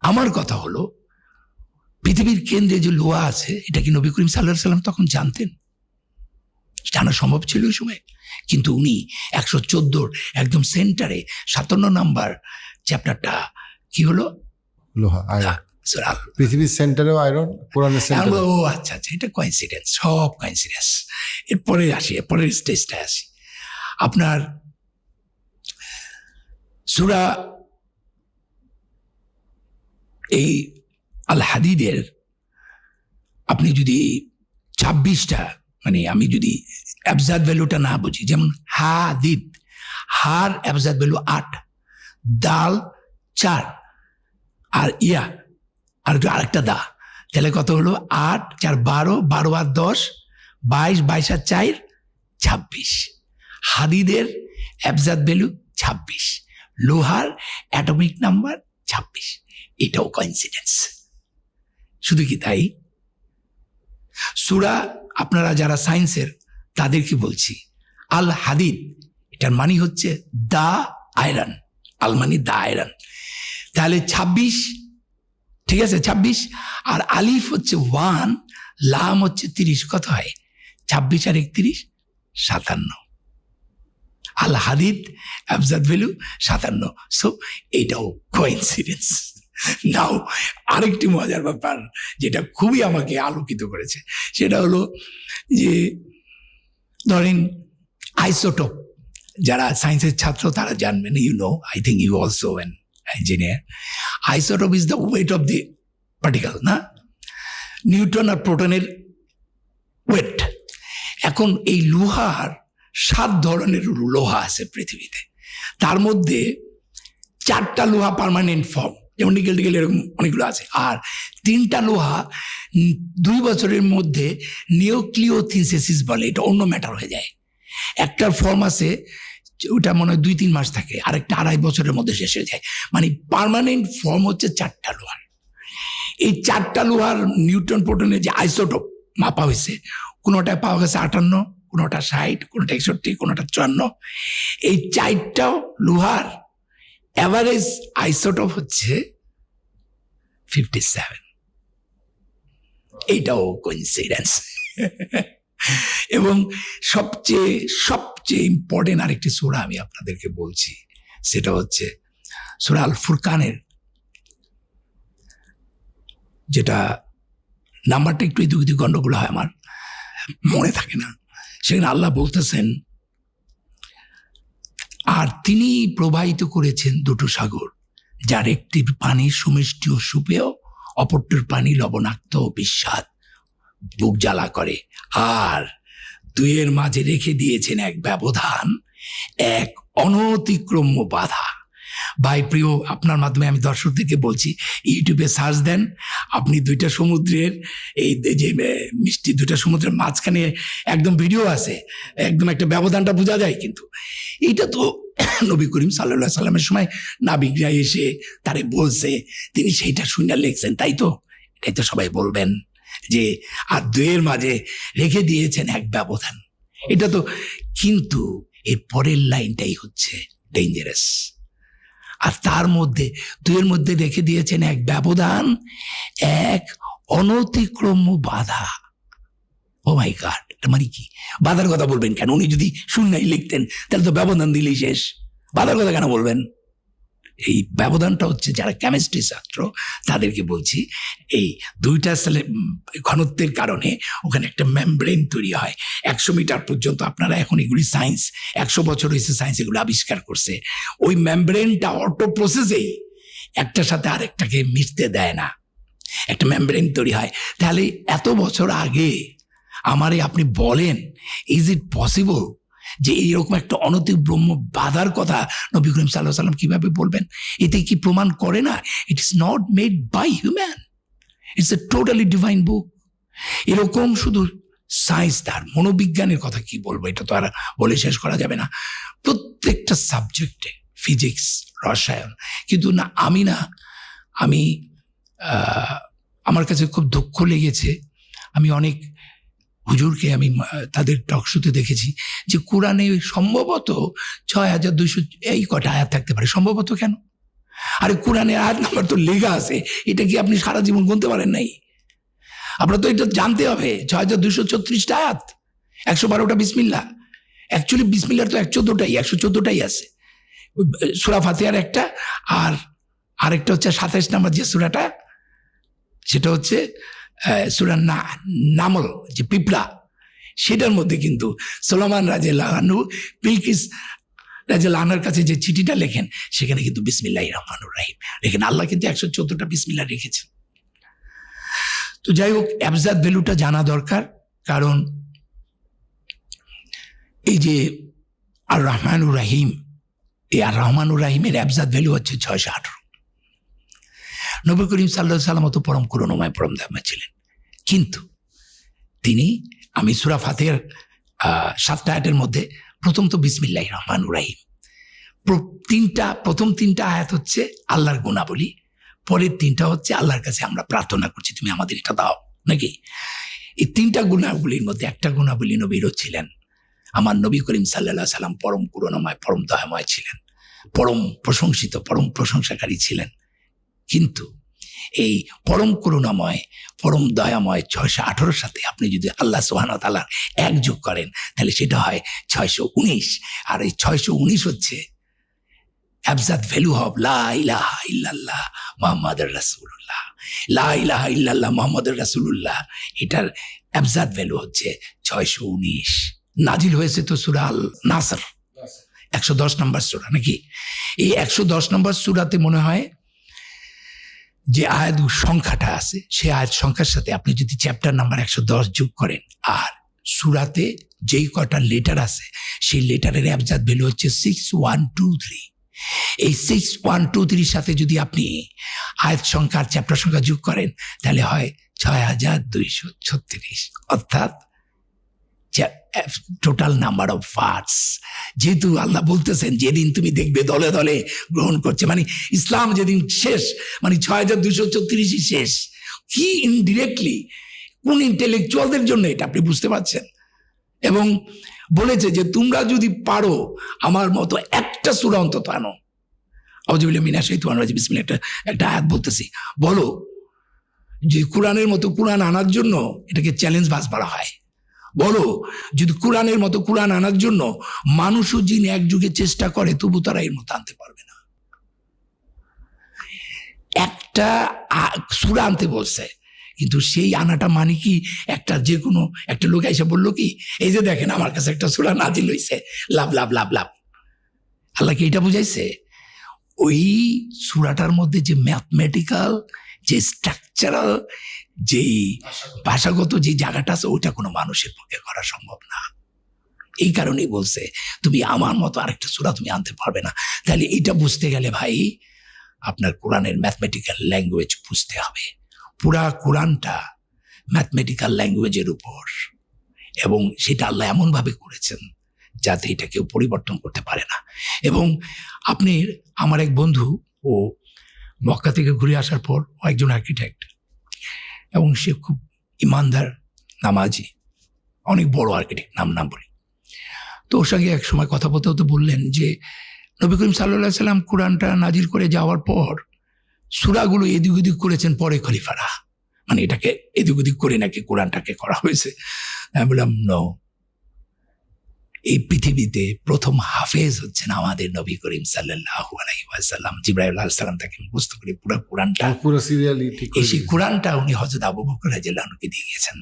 আমার কথা হলো, পৃথিবীর কেন্দ্রে যে লোহা আছে এটা কি নবী করিম সাল্লাল্লাহু আলাইহি সাল্লাম তখন জানতেন? জানা সম্ভব ছিল ওই সময়? কিন্তু উনি 114 একদম সেন্টারে 57 নাম্বার চ্যাপ্টারটা কি হলো? লোহা, আয়রন। পৃথিবীর সেন্টারেও আয়রন, কোরআনের সেন্টারে। ও আচ্ছা, এটা কোইন্সিডেন্স, সব কোইন্সিডেন্স। এরপরে পরের স্টেজটায় আসি। আপনার সূরা এই আল হাদিদের আপনি যদি 26টা, মানে আমি যদি অ্যাবজার্ভ ভ্যালুটা না বুঝি, যেমন হাদিদ, হার অ্যাবজার্ভ ভ্যালু 8, দাল 4, আর আরেকটা দা, তাহলে কত হলো? 8 4 12, 12 আর 10 22, 22 আর 4 26। হাদিদের অ্যাবজার্ভ ভ্যালু 26, লোহার অ্যাটমিক নাম্বার 26। এটাও কোইন্সিডেন্স। শুধু কি তাই? সূরা আপনারা যারা সায়েন্সের তাদেরকে বলছি, আল হাদিদ এটার মানে হচ্ছে দা আয়রন, আল মানে দা আয়রন। তাহলে 26, ঠিক আছে 26, আর আলিফ হচ্ছে 1, লাম হচ্ছে 30, কত হয়? 26 আর 31 57। আল হাদিদ অ্যাবজাদ ভ্যালু 57। সো এটাও কোইন্সিডেন্স। নাও আরেকটি মজার ব্যাপার যেটা খুবই আমাকে আলোকিত করেছে, সেটা হলো যে ধরেন আইসোটোপ, যারা সায়েন্সের ছাত্র তারা জানবেন, you know, I think you also an engineer. Isotope is the weight of the particle, না নিউট্রন আর প্রোটনের ওয়েট। এখন এই লোহার 7 ধরনের লোহা আছে পৃথিবীতে, তার মধ্যে 4টা লোহা পার্মানেন্ট ফর্ম, যেমন নিকেল টিকেল এরকম অনেকগুলো আছে, আর 3টা লোহা 2 বছরের মধ্যে নিউক্লিওসিনথেসিস বলে, এটা অন্য ম্যাটার হয়ে যায়। একটার ফর্ম আছে ওটা মনে হয় 2-3 মাস থাকে, আর একটা 2.5 বছরের মধ্যে শেষ হয়ে যায়। মানে পার্মানেন্ট ফর্ম হচ্ছে 4টা লোহার। এই 4টা লোহার নিউট্রন প্রোটনের যে আইসোটোপ মাপা হয়েছে, কোনোটা পাওয়া গেছে 58, কোনোটা 60, কোনোটা 61, কোনোটা 54। এই 4টাও লোহার অ্যাভারেজ আইসোটোপ হচ্ছে 57। এইটাও কোইন্সিডেন্স। এবং সবচেয়ে ইম্পর্টেন্ট আরেকটি সূরা আমি আপনাদেরকে বলছি, সেটা হচ্ছে সূরা আল ফুরকানের, যেটা নাম্বারটা একটু এদিক গন্ডগোল হয়, আমার মনে থাকে না। সেখানে আল্লাহ বলতেছেন, আর তিনি প্রবাহিত করেছেন 2টো সাগর, যার একটির পানি সুমিষ্টি ও সুপেয়, অপরটির পানি লবণাক্ত ও বিস্বাদ, বুক জ্বালা করে। আর 2-এর মাঝে রেখে দিয়েছেন এক ব্যবধান, এক অনতিক্রম্য বাধা। ভাই প্রিয়, আপনার মাধ্যমে আমি দর্শকদেরকে বলছি, ইউটিউবে সার্চ দেন, আপনি 2টা সমুদ্রের, এই যে মিষ্টি 2টা সমুদ্রের মাঝখানে একদম ভিডিও আছে, একদম একটা ব্যবধানটা বোঝা যায়। কিন্তু এইটা তো নবী করিম সাল্লাল্লাহু আলাইহি সাল্লামের সময় নাবিকরা এসে তারে বলছে, তিনি সেইটা শুনে লিখছেন, তাই তো? এটাই তো সবাই বলবেন যে আর 2-এর মাঝে রেখে দিয়েছেন এক ব্যবধান। এটা তো, কিন্তু এর পরের লাইনটাই হচ্ছে ডেঞ্জারাস। আর তার মধ্যে 2-এর মধ্যে রেখে দিয়েছেন এক ব্যবধান, এক অনতিক্রম্য বাধা। ও মাই গড, এটা মানে কি? বাধার কথা বলবেন কেন? উনি যদি শূন্যই লিখতেন তাহলে তো ব্যবধান দিলেই শেষ, বাধার কথা কেন বলবেন? এই ব্যবধানটা হচ্ছে যারা কেমিস্ট্রি ছাত্র তাদেরকে বলছি, এই 2টা সেলে ঘনত্বের কারণে ওখানে একটা মেমব্রেন তৈরি হয় 100 মিটার পর্যন্ত। আপনারা এখন এগুলি সায়েন্স, 100 বছর হয়েছে সায়েন্স এগুলো আবিষ্কার করছে। ওই মেমব্রেনটা অটো প্রসেসেই একটার সাথে আরেকটাকে মিশতে দেয় না, একটা মেমব্রেন তৈরি হয়। তাহলে এত বছর আগে আমারে আপনি বলেন, ইজ ইট পসিবল যে এইরকম একটা অনতিক ব্রহ্ম বাধার কথা নবী করিম সাল্লাল্লাহু আলাইহি সাল্লাম কিভাবে বলবেন? এতে কি প্রমাণ করে না it is not made by human, it's a totally divine book. এরকম শুধু সায়েন্স, তার মনোবিজ্ঞানের কথা কি বলবো, এটা তো আর বলে শেষ করা যাবে না। প্রত্যেকটা সাবজেক্টে, ফিজিক্স, রসায়ন, কিন্তু না আমি আমার কাছে খুব দুঃখ লেগেছে। আমি অনেক হুজুরকে আমি তাদের টকশোতে দেখেছি যে কোরআনে সম্ভবত 6200 এই কটা আয়াত থাকতে পারে। সম্ভবত কেন? আরে কোরআনে আয়াত নাম্বার তো লেখা আছে, এটা কি আপনি সারা জীবন গুনতে পারেন নাই? আপনার তো এটা জানতে হবে। 6234টা আয়াত, 112টা বিসমিল্লাহ। অ্যাকচুয়ালি বিসমিল্লার তো 114টাই আছে। সূরা ফাতিহার একটা, আর আরেকটা হচ্ছে 27 নম্বর যে সূরাটা, সেটা হচ্ছে সূরা নামল, যে পিঁপড়া, সেটার মধ্যে কিন্তু সুলাইমান রাদিয়াল্লাহু আনহু বিলকিস রাদিয়াল্লাহু আনহার কাছে যে চিঠিটা লেখেন, সেখানে কিন্তু বিসমিল্লাহির রহমানির রহিম লেখেন। আল্লাহ কিন্তু 114টা বিসমিল্লাহ রেখেছেন। তো যাই হোক, অ্যাবজাদ ভ্যালুটা জানা দরকার, কারণ এই যে আর রহমানুর রাহিম, এই আর রহমানুর রাহিমের অ্যাবজাদ ভ্যালু হচ্ছে 618। নবী করিম সাল্লাল্লাহু আলাইহি সাল্লাম তো পরম করুণাময়, পরম দয়াময় ছিলেন, কিন্তু তিনি, আমি সূরা ফাতিহার 7টা আয়াতের মধ্যে প্রথম তো বিসমিল্লাহির রহমানির রহিম, প্রথম 3টা আয়াত হচ্ছে আল্লাহর গুণাবলী, পরের 3টা হচ্ছে আল্লাহর কাছে আমরা প্রার্থনা করছি তুমি আমাদের এটা দাও, নাকি? এই তিনটা গুণাবলীর মধ্যে একটা গুণাবলী নবীরও ছিলেন। আমার নবী করিম সাল্লাল্লাহু আলাইহি সাল্লাম পরম করুণাময়, পরম দয়াময় ছিলেন, পরম প্রশংসিত, পরম প্রশংসাকারী ছিলেন। কিন্তু এই পরম করুণাময়, পরম দয়াময় 618 সাথে আপনি যদি আল্লাহ সুবহানাহু ওয়া তাআলার এক যোগ করেন তাহলে সেটা হয় 619। আর এই 619 হচ্ছে অ্যাবজাদ ভ্যালু অফ লা ইলাহা ইল্লাল্লাহ মুহাম্মাদুর রাসূলুল্লাহ। লা ইলাহা ইল্লাল্লাহ মুহাম্মাদুর রাসূলুল্লাহ, এটার অ্যাবজাদ ভ্যালু হচ্ছে 619। নাজিল হয়েছে তো সূরা আল নাসর, 110 নম্বর সূরা নাকি? এই 110 নম্বর সূরাতে মনে হয় যে আয়াত সংখ্যাটা আছে, সেই আয়াত সংখ্যার সাথে আপনি যদি চ্যাপ্টার নাম্বার 110 যোগ করেন, আর সূরাতে যেই কটা লেটার আছে সেই লেটারের অ্যাবজাদ ভ্যালু হচ্ছে 6123। এই 6123 সাথে যদি আপনি আয়াত সংখ্যা আর চ্যাপ্টার সংখ্যা যোগ করেন তাহলে হয় 6236, অর্থাৎ টোটাল নাম্বার অফ ভার্স। যেহেতু আল্লাহ বলতেছেন যেদিন তুমি দেখবে দলে দলে গ্রহণ করছে, মানে ইসলাম যেদিন শেষ, মানে 6236 শেষ। কি ইনডিরেক্টলি, কোন ইন্টেলেকচুয়ালদের জন্য এটা আপনি বুঝতে পারছেন? এবং বলেছে যে তোমরা যদি পারো আমার মতো একটা সূরা অন্তত আনো। আউযুবিল্লাহি মিনাশ শাইতানির রাজিম, বিসমিল্লাহ, একটা আয়াত বলতেছি, বলো যে কোরআনের মতো কোরআন আনার জন্য, এটাকে চ্যালেঞ্জ বাস বলা হয়, বলো যদি কোরআনের মতো কোরআন আনার জন্য মানুষ ও জিন এক যুগে চেষ্টা করে তবু তারা এর মতো আনতে পারবে না। একটা সূরা আনতে বলছে, কিন্তু সেই আনাটা মানে কি একটা যে কোনো একটা লোক এসে বললো কি এই যে দেখেন আমার কাছে একটা সূরা নাজিল হইছে, লাভ লাভ লাভ লাভ। আল্লাহ কি এটা বুঝাইছে? ওই সূরাটার মধ্যে যে ম্যাথমেটিক্যাল, যে স্ট্রাকচারাল, যেই ভাষাগত যে জায়গাটা আছে ওইটা কোনো মানুষের পক্ষে করা সম্ভব না। এই কারণেই বলছে তুমি আমার মতো আরেকটা সূরা তুমি আনতে পারবে না। তাহলে এটা বুঝতে গেলে ভাই আপনার কোরআনের ম্যাথমেটিক্যাল ল্যাঙ্গুয়েজ বুঝতে হবে। পুরা কোরআনটা ম্যাথমেটিক্যাল ল্যাঙ্গুয়েজের উপর, এবং সেটা আল্লাহ এমনভাবে করেছেন যাতে এটা কেউ পরিবর্তন করতে পারে না। এবং আপনি, আমার এক বন্ধু, ও মক্কা থেকে ঘুরে আসার পর ও একজন আর্কিটেক্ট, এবং সে খুব ইমানদার, নামাজি, অনেক বড় আর্কিটেক্ট, নাম বলি। তো ওর সঙ্গে এক সময় কথা বলতে হতে বললেন যে নবী করিম সাল্লাল্লাহু আলাইহি সাল্লাম কোরআনটা নাজিল করে যাওয়ার পর সূরাগুলো এদিক ওদিক করেছেন পরে খলিফারা, মানে এটাকে এদিক ওদিক করে নাকি কোরআনটাকে করা হয়েছে। আমি বললাম নো, এই পৃথিবীতে প্রথম হাফেজ হচ্ছেন আমাদের নবী করিম সাল্লাল্লাহু আলাইহি ওয়াসাল্লাম। জিবরাইল আলাইহিস সালাম তাকে মুখস্থ করে পুরো কোরআনটা, পুরো সিরিয়ালি ঠিক করে সেই কোরআনটা উনি হযরত আবু বকর রাদিয়াল্লাহু আনহুকে দিয়ে গেছেন।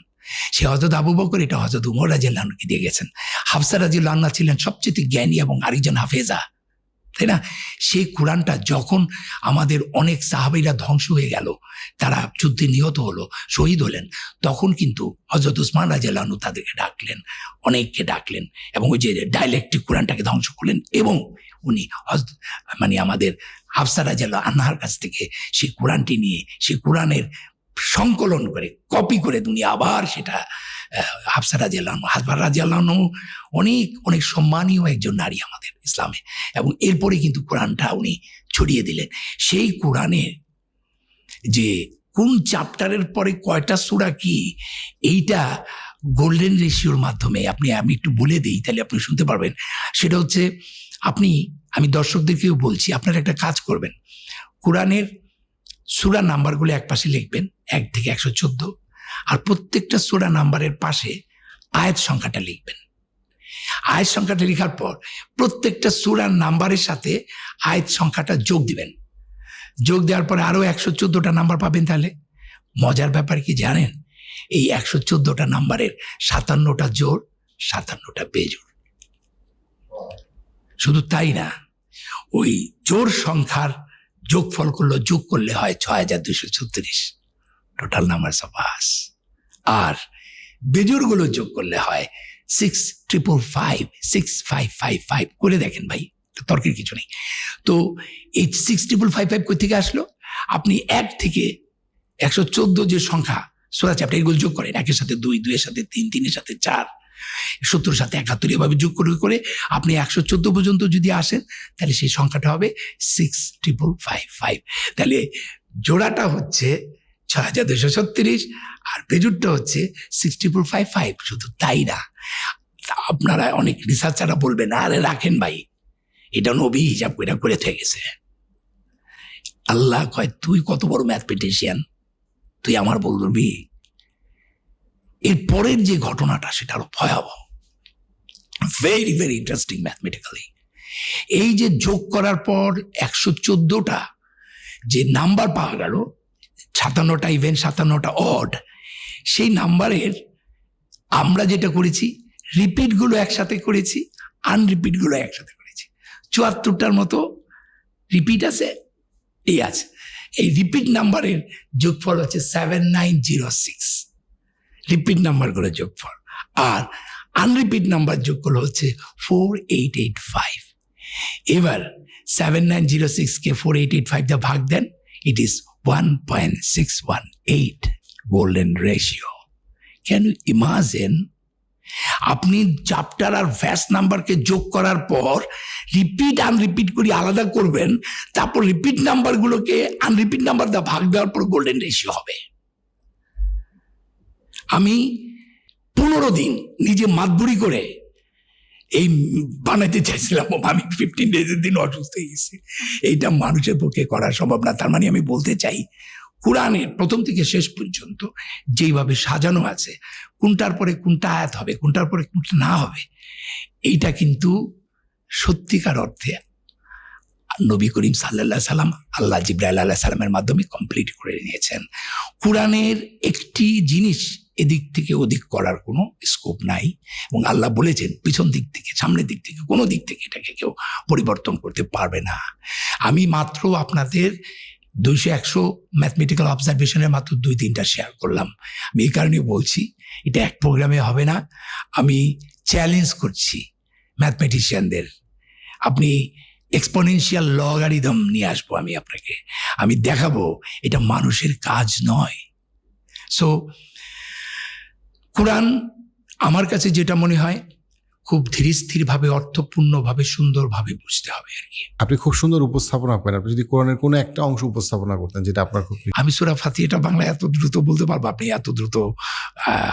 সে হযরত আবু বকর এটা হযরত উমর রাদিয়াল্লাহু আনহুকে দিয়ে গেছেন। হাফসা রাদিয়াল্লাহু আনহা ছিলেন সবচেয়ে জ্ঞানী এবং আরেকজন হাফেজা, তাই না? সেই কোরআনটা যখন আমাদের অনেক সাহাবীরা ধ্বংস হয়ে গেল, তারা যুদ্ধে নিহত হলো, শহীদ হলেন, তখন কিন্তু হযরত উসমান রাদিয়াল্লাহু আনহু তাদেরকে ডাকলেন, অনেককে ডাকলেন, এবং ওই যে ডাইলেক্টিক কোরআনটাকে ধ্বংস করলেন, এবং উনি মানে আমাদের হাফসা রাদিয়াল্লাহু আনহার কাছ থেকে সেই কোরআনটি নিয়ে, সেই কোরআনের সংকলন করে, কপি করে উনি আবার সেটা হাফসা রাদিয়াল্লাহু আনহু অনেক অনেক সম্মানীয় একজন নারী আমাদের ইসলামে, এবং এরপরে কিন্তু কোরআনটা উনি ছড়িয়ে দিলেন। সেই কোরআনের যে কোন চ্যাপ্টারের পরে কয়টা সূরা কি, এইটা গোল্ডেন রেশিওর মাধ্যমে আমি একটু বলে দিই, তাহলে আপনি শুনতে পারবেন। সেটা হচ্ছে, আমি দর্শকদেরকেও বলছি, আপনারা একটা কাজ করবেন, কোরআনের সূরা নাম্বারগুলো এক পাশে লিখবেন 1 থেকে 114, আর প্রত্যেকটা সূরা নাম্বারের পাশে আয়াত সংখ্যাটা লিখবেন। আয়াত সংখ্যাটা লেখার পর প্রত্যেকটা সূরার নাম্বারের সাথে আয়াত সংখ্যাটা যোগ দিবেন। যোগ দেওয়ার পরে আরো 114টা নাম্বার পাবেন। তাহলে মজার ব্যাপার কি জানেন? এই 114টা নাম্বারের 57টা জোড়, 57টা বেজোড়। শুধু তাই না, ওই জোড় সংখ্যার যোগ করলে হয় 6236, টোটাল নাম্বার অফ আস। আর বেজোড়গুলো যোগ করলে হয় 6555 করে দেখেন ভাই, তর্কের কিছু নেই। তো এই 6555 কই থেকে আসলো? আপনি 1 থেকে 114 যে সংখ্যা সূরা চ্যাপ্টার, এগুলো যোগ করেন, 1-এর সাথে 2, 2-এর সাথে 3, 3-এর সাথে 4, 70-এর সাথে 71, এভাবে যোগ করে আপনি 114 পর্যন্ত যদি আসেন তাহলে সেই সংখ্যাটা হবে 6555। তাহলে জোড়াটা হচ্ছে 6236, আর বেজুরটা হচ্ছে 6455। শুধু তাই না, আপনারা অনেক রিসার্চাররা বলবেন আরে রাখেন ভাই, এটা নবী হিসাব করে থেকে গেছে। আল্লাহ কয় তুই কত বড় ম্যাথমেটিশিয়ান, তুই আমার বলবি? এর পরের যে ঘটনাটা সেটা আরো ভয়াবহ, ভেরি ভেরি ইন্টারেস্টিং ম্যাথমেটিক্যালি। এই যে যোগ করার পর 114টা যে নাম্বার পাওয়া গেল, 57টা ইভেন 57টা অড, সেই নাম্বারের আমরা যেটা করেছি রিপিটগুলো একসাথে করেছি, আনরিপিটগুলো একসাথে করেছি। 74টার মতো রিপিট আছে, এই আছে। এই রিপিট নাম্বারের যোগফল হচ্ছে 7906, রিপিট নাম্বারগুলোর যোগফল। আর আনরিপিট নাম্বার যোগফল হচ্ছে 4885। এবার 7906কে 4885 দিয়ে ভাগ দেন, it is 1.618 golden ratio. Can you imagine? আপনি চ্যাপ্টার আর ভ্যাস নাম্বারকে যোগ করার পর রিপিট আনরিপিট করে আলাদা করবেন, তারপর রিপিট নাম্বারগুলোকে আনরিপিট নাম্বার দিয়ে ভাগ দেওয়ার পর গোল্ডেন রেশিও হবে। আমি 15 দিন নিজে মাতবুরি করে এই বানাইতে চাইছিলাম, আমি 15 ডেজের দিন অসুস্থ হয়ে গেছি। এইটা মানুষের পক্ষে করা সম্ভব না। তার মানে আমি বলতে চাই, কোরআনের প্রথম থেকে শেষ পর্যন্ত যেইভাবে সাজানো আছে, কোনটার পরে কোনটা আয়াত হবে, কোনটার পরে কোনটা না হবে, এইটা কিন্তু সত্যিকার অর্থে নবী করিম সাল্লাল্লাহু সাল্লাম, আল্লাহ জিবরাইল আলাইহিস সালামের মাধ্যমে কমপ্লিট করে নিয়েছেন। কোরআনের একটি জিনিস এদিক থেকে ওদিক করার কোনো স্কোপ নাই, এবং আল্লাহ বলেছেন পিছন দিক থেকে সামনের দিক থেকে কোনো দিক থেকে এটাকে কেউ পরিবর্তন করতে পারবে না। আমি মাত্র আপনাদের 200-100 ম্যাথমেটিক্যাল অবজারভেশনের মাত্র 2-3টা শেয়ার করলাম। আমি এই কারণে বলছি এটা এক প্রোগ্রামে হবে না। আমি চ্যালেঞ্জ করছি ম্যাথমেটিশিয়ানদের, আপনি এক্সপোনেনশিয়াল লগারিদম নিয়ে আসবো আপনাকে, আমি দেখাবো এটা মানুষের কাজ নয়। সো কোরআন আমার কাছে যেটা মনে হয় খুব ধীরে স্থিরভাবে, অর্থপূর্ণভাবে, সুন্দরভাবে বুঝতে হবে আর কি। আপনি খুব সুন্দর উপস্থাপনা করেন। আপনি যদি কোরআনের কোনো একটা অংশ উপস্থাপনা করতেন যেটা আপনার খুব আমি সূরা ফাতিহাটা বাংলা এত দ্রুত বলতে পারবো, আপনি এত দ্রুত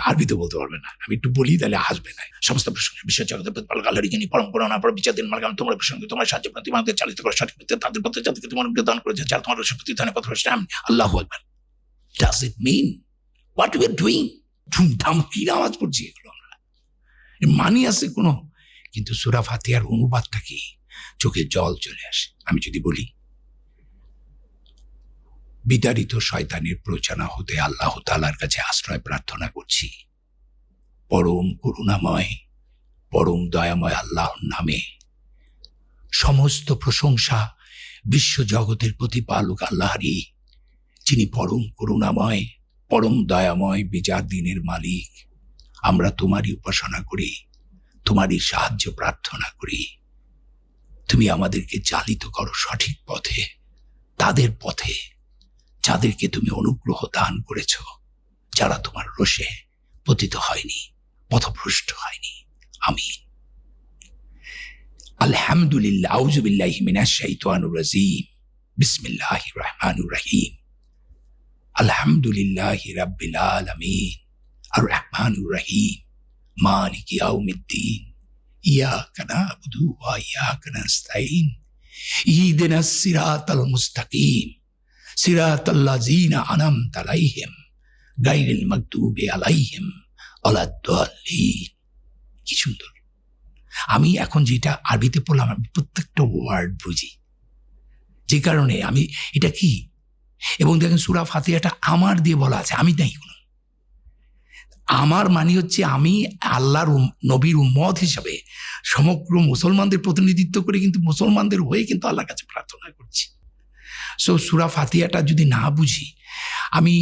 আরবিতে বলতে পারবেন না। আমি একটু বলি তাহলে আসবে না। সমস্ত প্রসঙ্গে বিশ্ব জগতের প্রতিপালক আল্লাহরই যিনি পরম করুণা পরম বিচার দিন মালগাম, তোমার প্রসঙ্গে তোমার সাহায্য তোমাদের চালিত করে সঠিক পথে তাদের পথে যাদেরকে তোমার দান করেছে, যারা তোমার শক্তি দানের পথ রয়েছে। আল্লাহু আকবার। Does it mean what you are doing? ধুমধাম কি আওয়াজ করছি এগুলো, আমরা মানি আছে কোনো? কিন্তু সূরা ফাতিহার অনুবাদটা কি, চোখে জল চলে আসে। আমি যদি বলি বিতাড়িত শয়তানের প্ররোচনা হতে আল্লাহ তাআলার কাছে আশ্রয় প্রার্থনা করছি। পরম করুণাময় পরম দয়াময় আল্লাহর নামে সমস্ত প্রশংসা বিশ্ব জগতের প্রতিপালক আল্লাহরই, যিনি পরম করুণাময় পরম দয়াময় বিচার দিনের মালিক। আমরা তোমারই উপাসনা করি, তোমারই সাহায্য প্রার্থনা করি। তুমি আমাদেরকে চালিত করো সঠিক পথে, তাদের পথে যাদেরকে তুমি অনুগ্রহ দান করেছ, যারা তোমার রোষে পতিত হয়নি, পথভ্রষ্ট হয়নি। আমিন। আলহামদুলিল্লাহ। আউযু বিল্লাহি মিনাশ শাইতানির রাজিম। বিসমিল্লাহির রহমানির রহিম। আলহামদুলিল্লাহি রাব্বিল আলামিন আর রহমানির রহিম মালিকি ইয়াউমিদ্দিন ইয়াকা না'বুদু ওয়া ইয়াকা নাস্তাইন ইহদিনাস সিরাতাল মুস্তাকিম সিরাতাল লাযিনা আন'আমতা আলাইহিম গায়রিল মাগদুবি আলাইহিম ওয়ালাদ-দাল্লিন। কি সুন্দর! আমি এখন যেটা আরবিতে পড়লাম, আমি প্রত্যেকটা ওয়ার্ড বুঝি, যে কারণে আমি এটা কি, এবং দেখেন সূরা ফাতিহাটা আমার দিয়ে বলা আছে, আমি নাই কোনো। আমার মানে হচ্ছে আমি আল্লাহর নবীর উম্মত হিসাবে সমগ্র মুসলমানদের প্রতিনিধিত্ব করে কিন্তু মুসলমানদের হয়ে কিন্তু আল্লাহর কাছে প্রার্থনা করছি। সো সূরা ফাতিহাটা যদি না বুঝি, আমি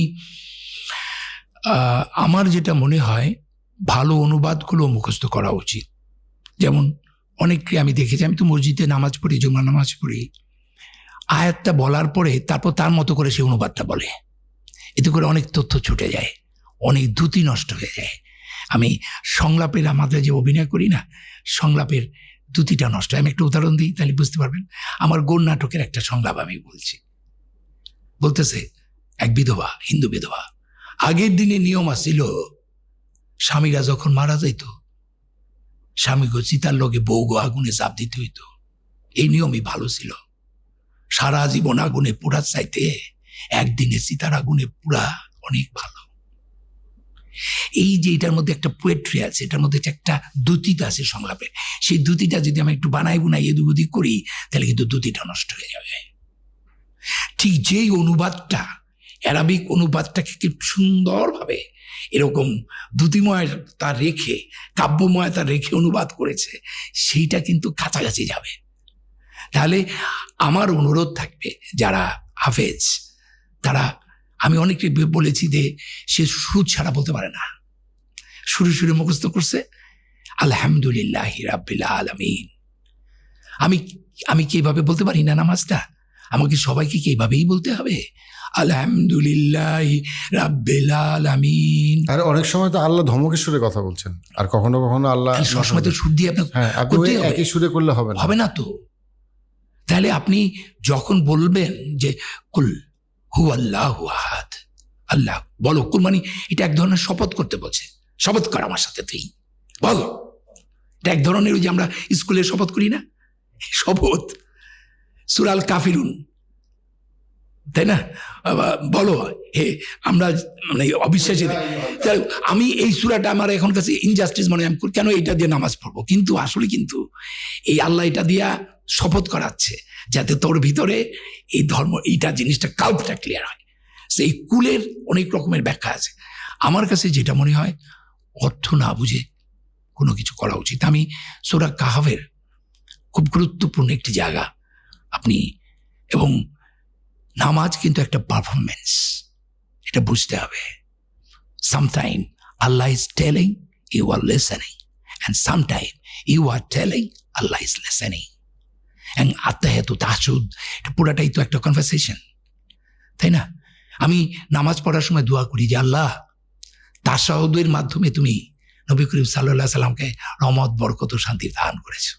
আমার যেটা মনে হয় ভালো অনুবাদগুলো মুখস্থ করা উচিত। যেমন অনেককে আমি দেখেছি, আমি তো মসজিদে নামাজ পড়ি, জুমার নামাজ পড়ি, আয়াতটা বলার পরে তারপর তার মতো করে সে অনুবাদটা বলে। এতে করে অনেক তথ্য ছুটে যায়, অনেক দ্রুতি নষ্ট হয়ে যায়। আমি সংলাপের, আমাদের যে অভিনয় করি না, সংলাপের দ্রুতিটা নষ্ট হয়। আমি একটা উদাহরণ দিই তাহলে বুঝতে পারবেন। আমার গোর নাটকের একটা সংলাপ আমি বলছি, বলতেছে এক বিধবা, হিন্দু বিধবা। আগের দিনে নিয়ম আসছিল, স্বামীরা যখন মারা যাইত স্বামীকে চিতার লগে বউ আগুনে চাপ দিতে হইতো। এই নিয়মই ভালো ছিল। সারা জীবন আগুনে পোড়ার চাইতে একদিনে চিতার আগুনে পোড়া অনেক ভালো। এই যে এটার মধ্যে একটা পোয়েট্রি আছে, এটার মধ্যে একটা দ্যুতিটা আছে সংলাপে, সেই দ্যুতিটা যদি আমি একটু বানাই এদিক ওদিক করি তাহলে কিন্তু দ্যুতিটা নষ্ট হয়ে যাবে। ঠিক যেই অনুবাদটা, অ্যারাবিক অনুবাদটাকে কি সুন্দরভাবে এরকম দ্যুতিময়তা রেখে, কাব্যময়তা রেখে অনুবাদ করেছে, সেইটা কিন্তু কাছাকাছি যাবে। তাহলে আমার অনুরোধ থাকবে যারা হাফেজ, তারা, আমি অনেকে বলেছি যে সে সুর ছাড়া বলতে পারে না, সুরে সুরে মুখস্থ করছে আলহামদুলিল্লাহ রাব্বিল আলামিন। আমি কি এইভাবে বলতে পারি না নামাজটা? আমাকে সবাইকে কি এইভাবেই বলতে হবে? আলহামদুলিল্লাহ রাব্বিল আলামিন। আর অনেক সময় তো আল্লাহ ধমকের সুরে কথা বলছেন, আর কখনো কখনো আল্লাহ সবসময় তো সুর দিয়ে আপনি একই সুরে করলে হবে না তো। তাহলে আপনি যখন বলবেন যে কুল হু আল্লাহু আহাদ, আল্লাহ বলো, কুল মানে এটা এক ধরনের শপথ করতে বলছে। শপথ কর আমার সাথে, তুই বল। এটা এক ধরনের ওই যে আমরা স্কুলে শপথ করি না, শপথ। সূরা আল কাফিরুন, তাই না? বলো হে আমরা মানে অবিশ্বাসী। আমি এই সূরাটা আমার এখন কাছে ইনজাস্টিস মনে হয়, আমি কেন এটা দিয়ে নামাজ পড়বো? কিন্তু আসলে কিন্তু এই আল্লাহ এটা দিয়া শপথ করাচ্ছে যাতে তোর ভিতরে এই ধর্ম, এইটা জিনিসটা কাল্পটা ক্লিয়ার হয়। সেই কুলের অনেক রকমের ব্যাখ্যা আছে। আমার কাছে যেটা মনে হয়, অর্থ না বুঝে কোনো কিছু করা উচিত। আমি সূরা কাহফের খুব গুরুত্বপূর্ণ একটি জায়গা আপনি, এবং নামাজ কিন্তু একটা পারফরমেন্স, এটা বুঝতে হবে। Sometime Allah is telling, you are listening, and sometime you are telling, Allah is listening. And আত্মাহেতু তাহাজুদ, এটা পুরাটাই তো একটা কনভারসেশন, তাই না? আমি নামাজ পড়ার সময় দোয়া করি যে আল্লাহ, তাশাহুদের মাধ্যমে তুমি নবী করিম সাল্লাল্লাহু আলাইহি সাল্লামকে রহমত, বরকত ও শান্তি দান করেছো,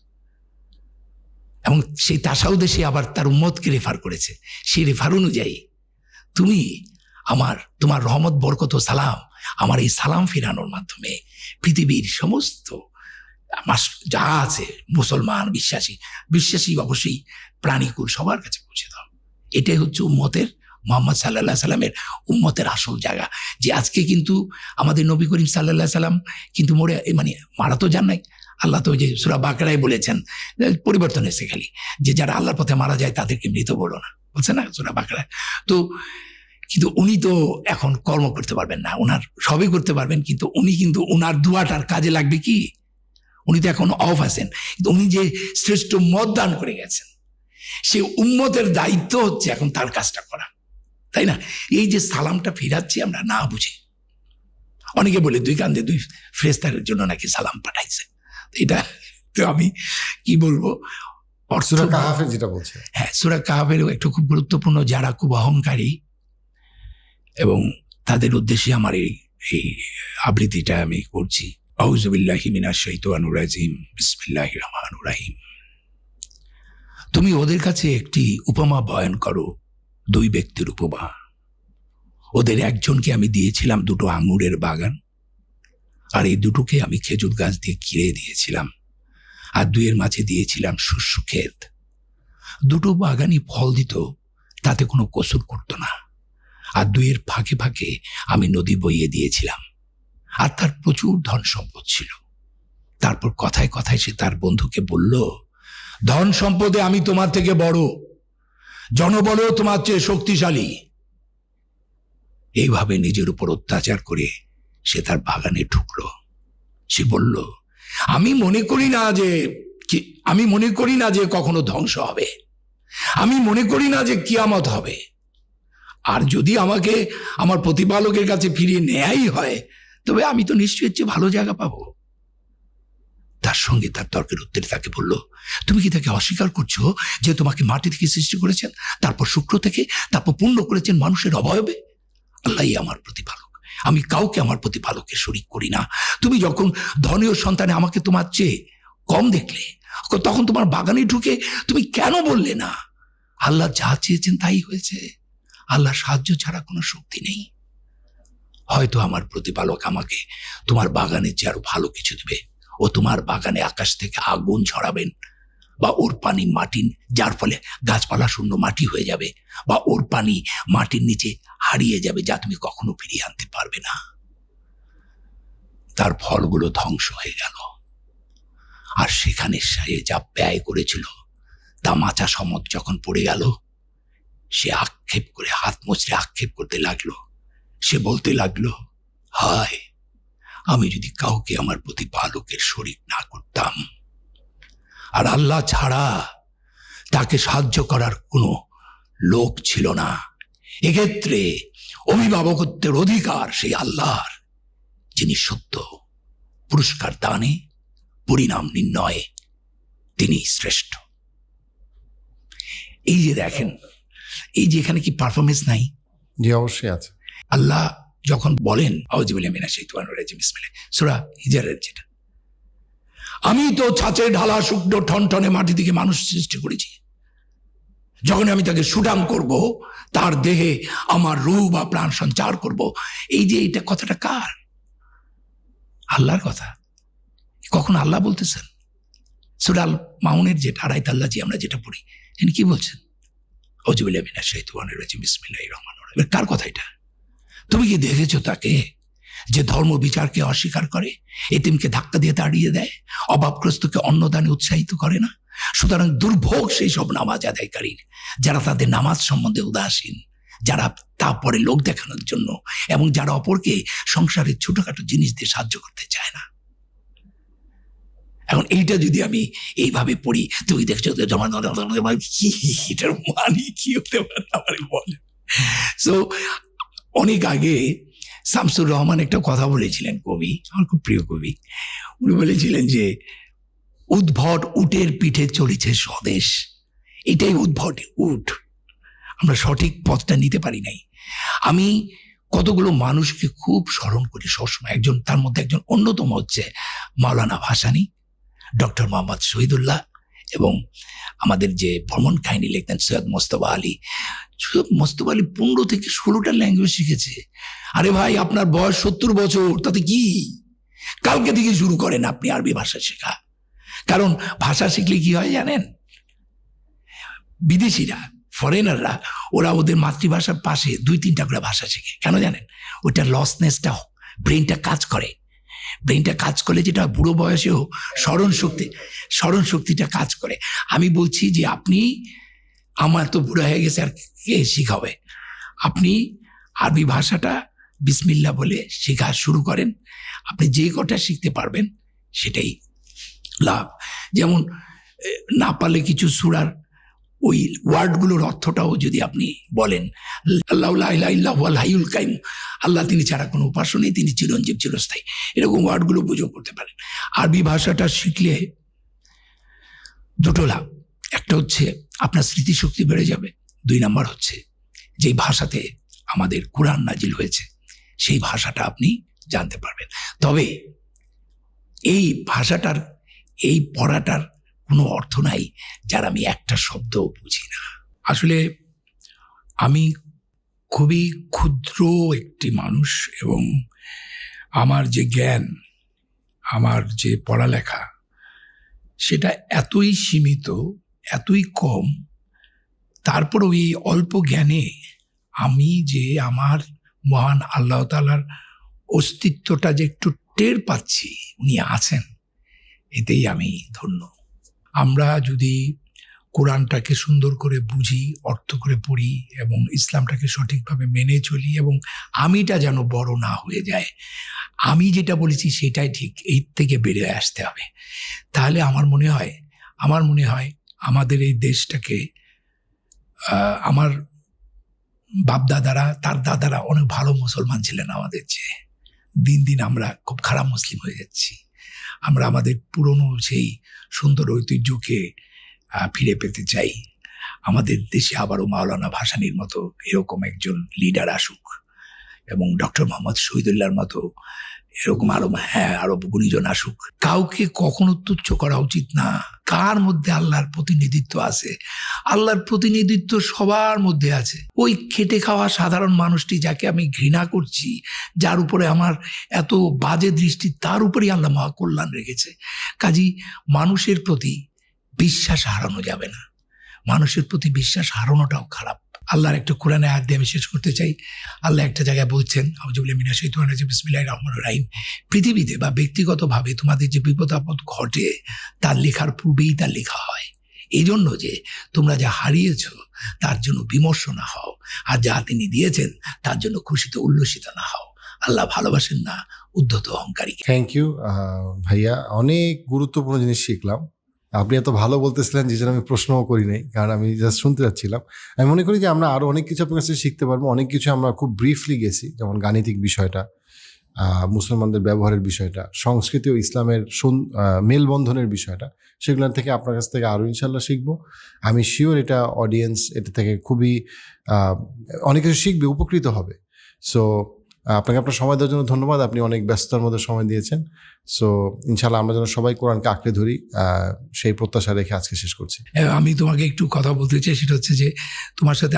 এবং সেই তাশাহুদে সে আবার তার উম্মতকে রেফার করেছে। সেই রেফার অনুযায়ী তুমি তোমার রহমত, বরকত ও সালাম, আমার এই সালাম ফিরানোর মাধ্যমে পৃথিবীর সমস্ত যা আছে মুসলমান, বিশ্বাসী অবশ্যই প্রাণীকুল সবার কাছে পৌঁছে দাও। এটাই হচ্ছে উম্মতের, মুহাম্মদ সাল্লাল্লাহু আলাইহি সাল্লামের উম্মতের আসল জায়গা। যে আজকে কিন্তু আমাদের নবী করিম সাল্লাল্লাহু আলাইহি সাল্লাম কিন্তু মারা তো যান নাই। আল্লাহ তো ওই যে সূরা বাকারায় বলেছেন, পরিবর্তন এসে খালি যে যারা আল্লাহর পথে মারা যায় তাদেরকে মৃত বলো না, বলছে না সূরা বাকারায়। তো কিন্তু উনি তো এখন কর্ম করতে পারবেন না, ওনার সবই করতে পারবেন, কিন্তু উনি কিন্তু ওনার দুয়াটার কাজে লাগবে কি? উনি তো এখন অফ আছেন, কিন্তু উনি যে শ্রেষ্ঠ মত দান করে গেছেন, সে উম্মতের দায়িত্ব হচ্ছে এখন তার কাজটা করা, তাই না? এই যে সালামটা ফিরাচ্ছি আমরা না বুঝে, অনেকে বলে 2 কান্দে 2 ফেরেশতার জন্য নাকি সালাম পাঠাইছে। এটা তো আমি কি বলবো, সূরা কাহফের যেটা বলছে, হ্যাঁ সূরা কাহফেরও একটু খুব গুরুত্বপূর্ণ, যারা খুব অহংকারী, এবং তাদের উদ্দেশ্যে আমার এই আবৃত্তিটা আমি করছি। আউযু বিল্লাহি মিনাশ শাইতানির রাজিম, বিসমিল্লাহির রহমানির রহিম। তুমি ওদের কাছে একটি উপমা বয়ান করো, 2 ব্যক্তির উপমা। ওদের একজনকে আমি দিয়েছিলাম 2টো আঙুরের বাগান, আর এই 2টোকে আমি খেজুর গাছ দিয়ে ঘিরে দিয়েছিলাম, আর 2-এর মাঝে দিয়েছিলাম শস্য ক্ষেত। 2টো বাগানই ফল দিত, তাতে কোনো কসুর করতো না। আর 2-এর ফাঁকে ফাঁকে আমি নদী বইয়ে দিয়েছিলাম, আর তার প্রচুর ধন সম্পদ ছিল। তারপর কথায় কথায় সে তার বন্ধুকে বলল, ধন সম্পদে আমি তোমার থেকে বড়, জনবলও তোমার চেয়ে শক্তিশালী। এইভাবে নিজের উপর অত্যাচার করে সে তার বাগানে ঢুকলো। সে বলল, আমি মনে করি না যে কখনো ধ্বংস হবে, আমি মনে করি না যে কিয়ামত হবে, আর যদি আমাকে আমার প্রতিপালকের কাছে ফিরিয়ে নেয়াই হয় তবে আমি তো নিশ্চয়ই চেয়ে ভালো জায়গা পাবো। তার সঙ্গে তার তর্কের উত্তরে তাকে বলল, তুমি কি তাকে অস্বীকার করছো যে তোমাকে মাটি থেকে সৃষ্টি করেছেন, তারপর শুক্র থেকে, তারপর পূর্ণ করেছেন মানুষের অবয়বে? আল্লাহই আমার প্রতিপালক, আমি কাউকে আমার প্রতিপালকের শরীক করি না। তুমি যখন ধনীয় সন্তানে আমাকে তোমার চেয়ে কম দেখলে, তখন তোমার বাগানে ঢুকে তুমি কেন বললে না আল্লাহ যা চেয়েছেন তাই হয়েছে? আল্লাহর সাহায্য ছাড়া কোনো শক্তি নেই। হয়তো আমার প্রতিপালক আমাকে তোমার বাগানের চেয়ে আরো ভালো কিছু দেবে, ও তোমার বাগানে আকাশ থেকে আগুন ছড়াবেন, বা ওর পানি মাটির, যার ফলে গাছপালা শূন্য মাটি হয়ে যাবে, বা ওর পানি মাটির নিচে হারিয়ে যাবে, যা তুমি কখনো ফিরিয়ে আনতে পারবে না। তার ফলগুলো ধ্বংস হয়ে গেল, আর সেখানে সে যা ব্যয় করেছিল তা মাচা সমত যখন পড়ে গেল, সে আক্ষেপ করে হাত মুচড়ে আক্ষেপ করতে লাগলো। সে বলতে লাগলো, হায়, আমি যদি কাউকে আমার প্রতিপালকের শরীক না করতাম, আর আল্লাহ ছাড়া তাকে সাহায্য করার কোনো লোক ছিল না। এক্ষেত্রে অভিভাবকত্বের অধিকার সেই আল্লাহর, যিনি সত্য, পুরস্কার দানে, পরিণাম নির্ণয়ে তিনি শ্রেষ্ঠ। এই যে দেখেন, এই যে এখানে কি পারফরমেন্স নাই? জি, অবশ্যই আছে। আল্লাহ যখন বলেন আউযুবিল্লাহি মিনাশ শাইতানির রাজিম, বিসমিল্লাহ, সূরা হিজরের যেটা, আমি তো ছাঁচে ঢালা শুকনো ঠনঠনে মাটি থেকে মানুষ সৃষ্টি করেছি, যখন আমি তাকে সুঠাম করব, তার দেহে আমার রূহ বা প্রাণ সঞ্চার করব। এই যে এটা কথাটা কার? আল্লাহর কথা। কখন আল্লাহ বলতেছেন? সূরা আল মাউনের যেটা আড়াইত আল্লাহ জি আমরা যেটা পড়ি, তিনি কি বলছেন? আউযুবিল্লাহি মিনাশ শাইতানির রাজিম, বিসমিল্লাহির রহমানির রহিম। কার কথা এটা? তুমি কি দেখেছো তাকে, যে ধর্ম বিচারকে অস্বীকার করে, এতিমকে ধাক্কা দিয়ে তাড়িয়ে দেয়, অভাবগ্রস্তকে অন্নদানে উৎসাহিত করে না? সুতরাং দুর্ভোগ সেই সব নামাজ আদায়কারীর, যারা তাদের নামাজ সম্বন্ধে উদাসীন, যারা তারপরে লোক দেখানোর জন্য, এবং যারা অপরকে সংসারের ছোটখাটো জিনিস দিয়ে সাহায্য করতে চায় না। এখন এইটা যদি আমি এইভাবে পড়ি, তুমি দেখছো এটার মানে কি হতে পারে আমাকে বলে। সো অনেক আগে শামসুর রহমান একটা কথা বলেছিলেন, কবি, আমার খুব প্রিয় কবি। উনি বলেছিলেন যে উদ্ভট উটের পিঠে চলেছে স্বদেশ। এটাই উদ্ভট উট, আমরা সঠিক পথটা নিতে পারি নাই। আমি কতগুলো মানুষকে খুব স্মরণ করি সবসময়, একজন তার মধ্যে একজন অন্যতম হচ্ছে মাওলানা ভাসানী, ডক্টর মোহাম্মদ শহীদুল্লাহ, এবং আমাদের যে ভ্রমণ কাহিনী লিখতেন সৈয়দ মোস্তফা আলী। সৈয়দ মোস্তফা আলী 15 থেকে 16টা ল্যাঙ্গুয়েজ শিখেছে। আরে ভাই, আপনার বয়স 70 বছর, তাতে কি? কালকে থেকে শুরু করেন আপনি আরবি ভাষা শেখা। কারণ ভাষা শিখলে কি হয় জানেন? বিদেশিরা, ফরেনাররা, ওরা ওদের মাতৃভাষার পাশে 2-3টা করে ভাষা শেখে। কেন জানেন? ওইটা লসনেসটা, ব্রেনটা কাজ করে। ব্রেনটা কাজ করলে যেটা বুড়ো বয়সেও স্মরণ শক্তিটা কাজ করে। আমি বলছি যে আপনি, আমার তো বুড়ো হয়ে গেছে, আর কে শিখাবে? আপনি আরবি ভাষাটা বিসমিল্লাহ বলে শেখা শুরু করেন। আপনি যে কটা শিখতে পারবেন সেটাই লাভ। যেমন না পারলে কিছু সূরার ওই ওয়ার্ডগুলোর অর্থটাও যদি আপনি বলেন, আল্লাহু লা ইলাহা ইল্লা হুয়াল হাইয়ুল কাইয়ুম, আল্লাহ তিনি ছাড়া কোনো উপাস্য নেই, তিনি চিরঞ্জীব চিরস্থায়ী, এরকম ওয়ার্ডগুলো বুঝেও করতে পারেন। আরবি ভাষাটা শিখলে দুটো লাভ, একটা হচ্ছে আপনার স্মৃতিশক্তি বেড়ে যাবে, 2 নাম্বার হচ্ছে যেই ভাষাতে আমাদের কুরআন নাজিল হয়েছে সেই ভাষাটা আপনি জানতে পারবেন। তবে এই ভাষাটার, এই পড়াটার কোনো অর্থ নাই যার আমি একটা শব্দও বুঝি না। আসলে আমি খুবই ক্ষুদ্র একটি মানুষ, এবং আমার যে জ্ঞান, আমার যে পড়ালেখা, সেটা এতই সীমিত, এতই কম। তারপরও এই অল্প জ্ঞানে আমি যে আমার মহান আল্লাহ তাআলার অস্তিত্বটা যে একটু টের পাচ্ছি, উনি আছেন, এতেই আমি ধন্য। আমরা যদি কোরআনটাকে সুন্দর করে বুঝি, অর্থ করে পড়ি, এবং ইসলামটাকে সঠিকভাবে মেনে চলি, এবং আমিটা যেন বড় না হয়ে যায়, আমি যেটা বলেছি সেটাই ঠিক, এই থেকে বেড়ে আসতে হবে। তাহলে আমার মনে হয় আমাদের এই দেশটাকে, আমার বাপদাদারা, তার দাদারা অনেক ভালো মুসলমান ছিলেন আমাদের চেয়ে। দিন দিন আমরা খুব খারাপ মুসলিম হয়ে যাচ্ছি। আমরা আমাদের পুরনো সেই সুন্দর ঐতিহ্যকে ফিরে পেতে চাই। আমাদের দেশে আবারও মাওলানা ভাসানীর মতো এরকম একজন লিডার আসুক, এবং ডক্টর মোহাম্মদ শহীদুল্লাহর মতো এরকম আরো গুণীজন আসুক। কাউকে কখনো তুচ্ছ করা উচিত না। কার মধ্যে আল্লাহর প্রতিনিধিত্ব আছে? আল্লাহর প্রতিনিধিত্ব সবার মধ্যে আছে। ওই খেটে খাওয়া সাধারণ মানুষটি যাকে আমি ঘৃণা করছি, যার উপরে আমার এত বাজে দৃষ্টি, তার উপরেই আল্লাহ মহাকল্যাণ রেখেছে। কাজী মানুষের প্রতি বিশ্বাস হারানো যাবে না। মানুষের প্রতি বিশ্বাস হারানোটাও খারাপ। আল্লাহর একটা কোরআনে আয়াত দিয়ে আমি শেষ করতে চাই। আল্লাহ একটা জায়গায় বলছেন, আউযুবিল্লাহি মিনাশ শাইতানির রাজিম, বিসমিল্লাহির রহমানির রহিম, পৃথিবীতে বা ব্যক্তিগতভাবে তোমাদের যে বিপদ আপদ ঘটে তার লেখার পূর্বেই তা লেখা হয়, এই জন্য যে তোমরা যা হারিয়েছ তার জন্য বিমর্ষ না হও, আর যা তিনি দিয়েছেন তার জন্য খুশিতে উল্লসিত না হও। আল্লাহ ভালোবাসেন না উদ্ধত অহংকারী। থ্যাংক ইউ ভাইয়া, অনেক গুরুত্বপূর্ণ জিনিস শিখলাম। আপনি এত ভালো বলতেছিলেন যে জন্য আমি প্রশ্নও করি নাই, কারণ আমি জাস্ট শুনতে যাচ্ছিলাম। আমি মনে করি যে আমরা আরো অনেক কিছু আপনার কাছে শিখতে পারবো। অনেক কিছু আমরা খুব ব্রিফলি গেছি, যেমন গাণিতিক বিষয়টা, মুসলমানদের ব্যবহারের বিষয়টা, সংস্কৃতি ও ইসলামের মেলবন্ধনের বিষয়টা, সেগুলোর থেকে আপনার কাছ থেকে আরও ইনশাল্লাহ শিখবো। আমি শিওর এটা অডিয়েন্স এটা থেকে খুবই অনেক কিছু শিখবে, উপকৃত হবে। সো আপনাকে আপনার সময় দেওয়ার জন্য ধন্যবাদ। আপনি অনেক ব্যস্ততার মধ্যে সময় দিয়েছেন। সো ইনশাল্লাহ আমরা যেন সবাই কোরআনকে আঁকড়ে ধরি, সেই প্রত্যাশা রেখে আজকে শেষ করছি। আমি তোমাকে একটু কথা বলতে চাই, সেটা হচ্ছে যে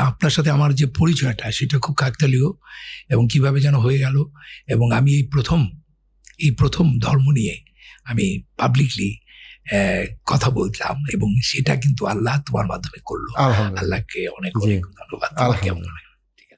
আপনার সাথে আমার যে পরিচয়টা সেটা খুব কাকতালীয়, এবং কিভাবে যেন হয়ে গেল। এবং আমি এই প্রথম ধর্ম নিয়ে আমি পাবলিকলি কথা বললাম, এবং সেটা কিন্তু আল্লাহ তোমার মাধ্যমে করলো। আল্লাহকে অনেক অনেক ধন্যবাদ। আলহামদুলিল্লাহ।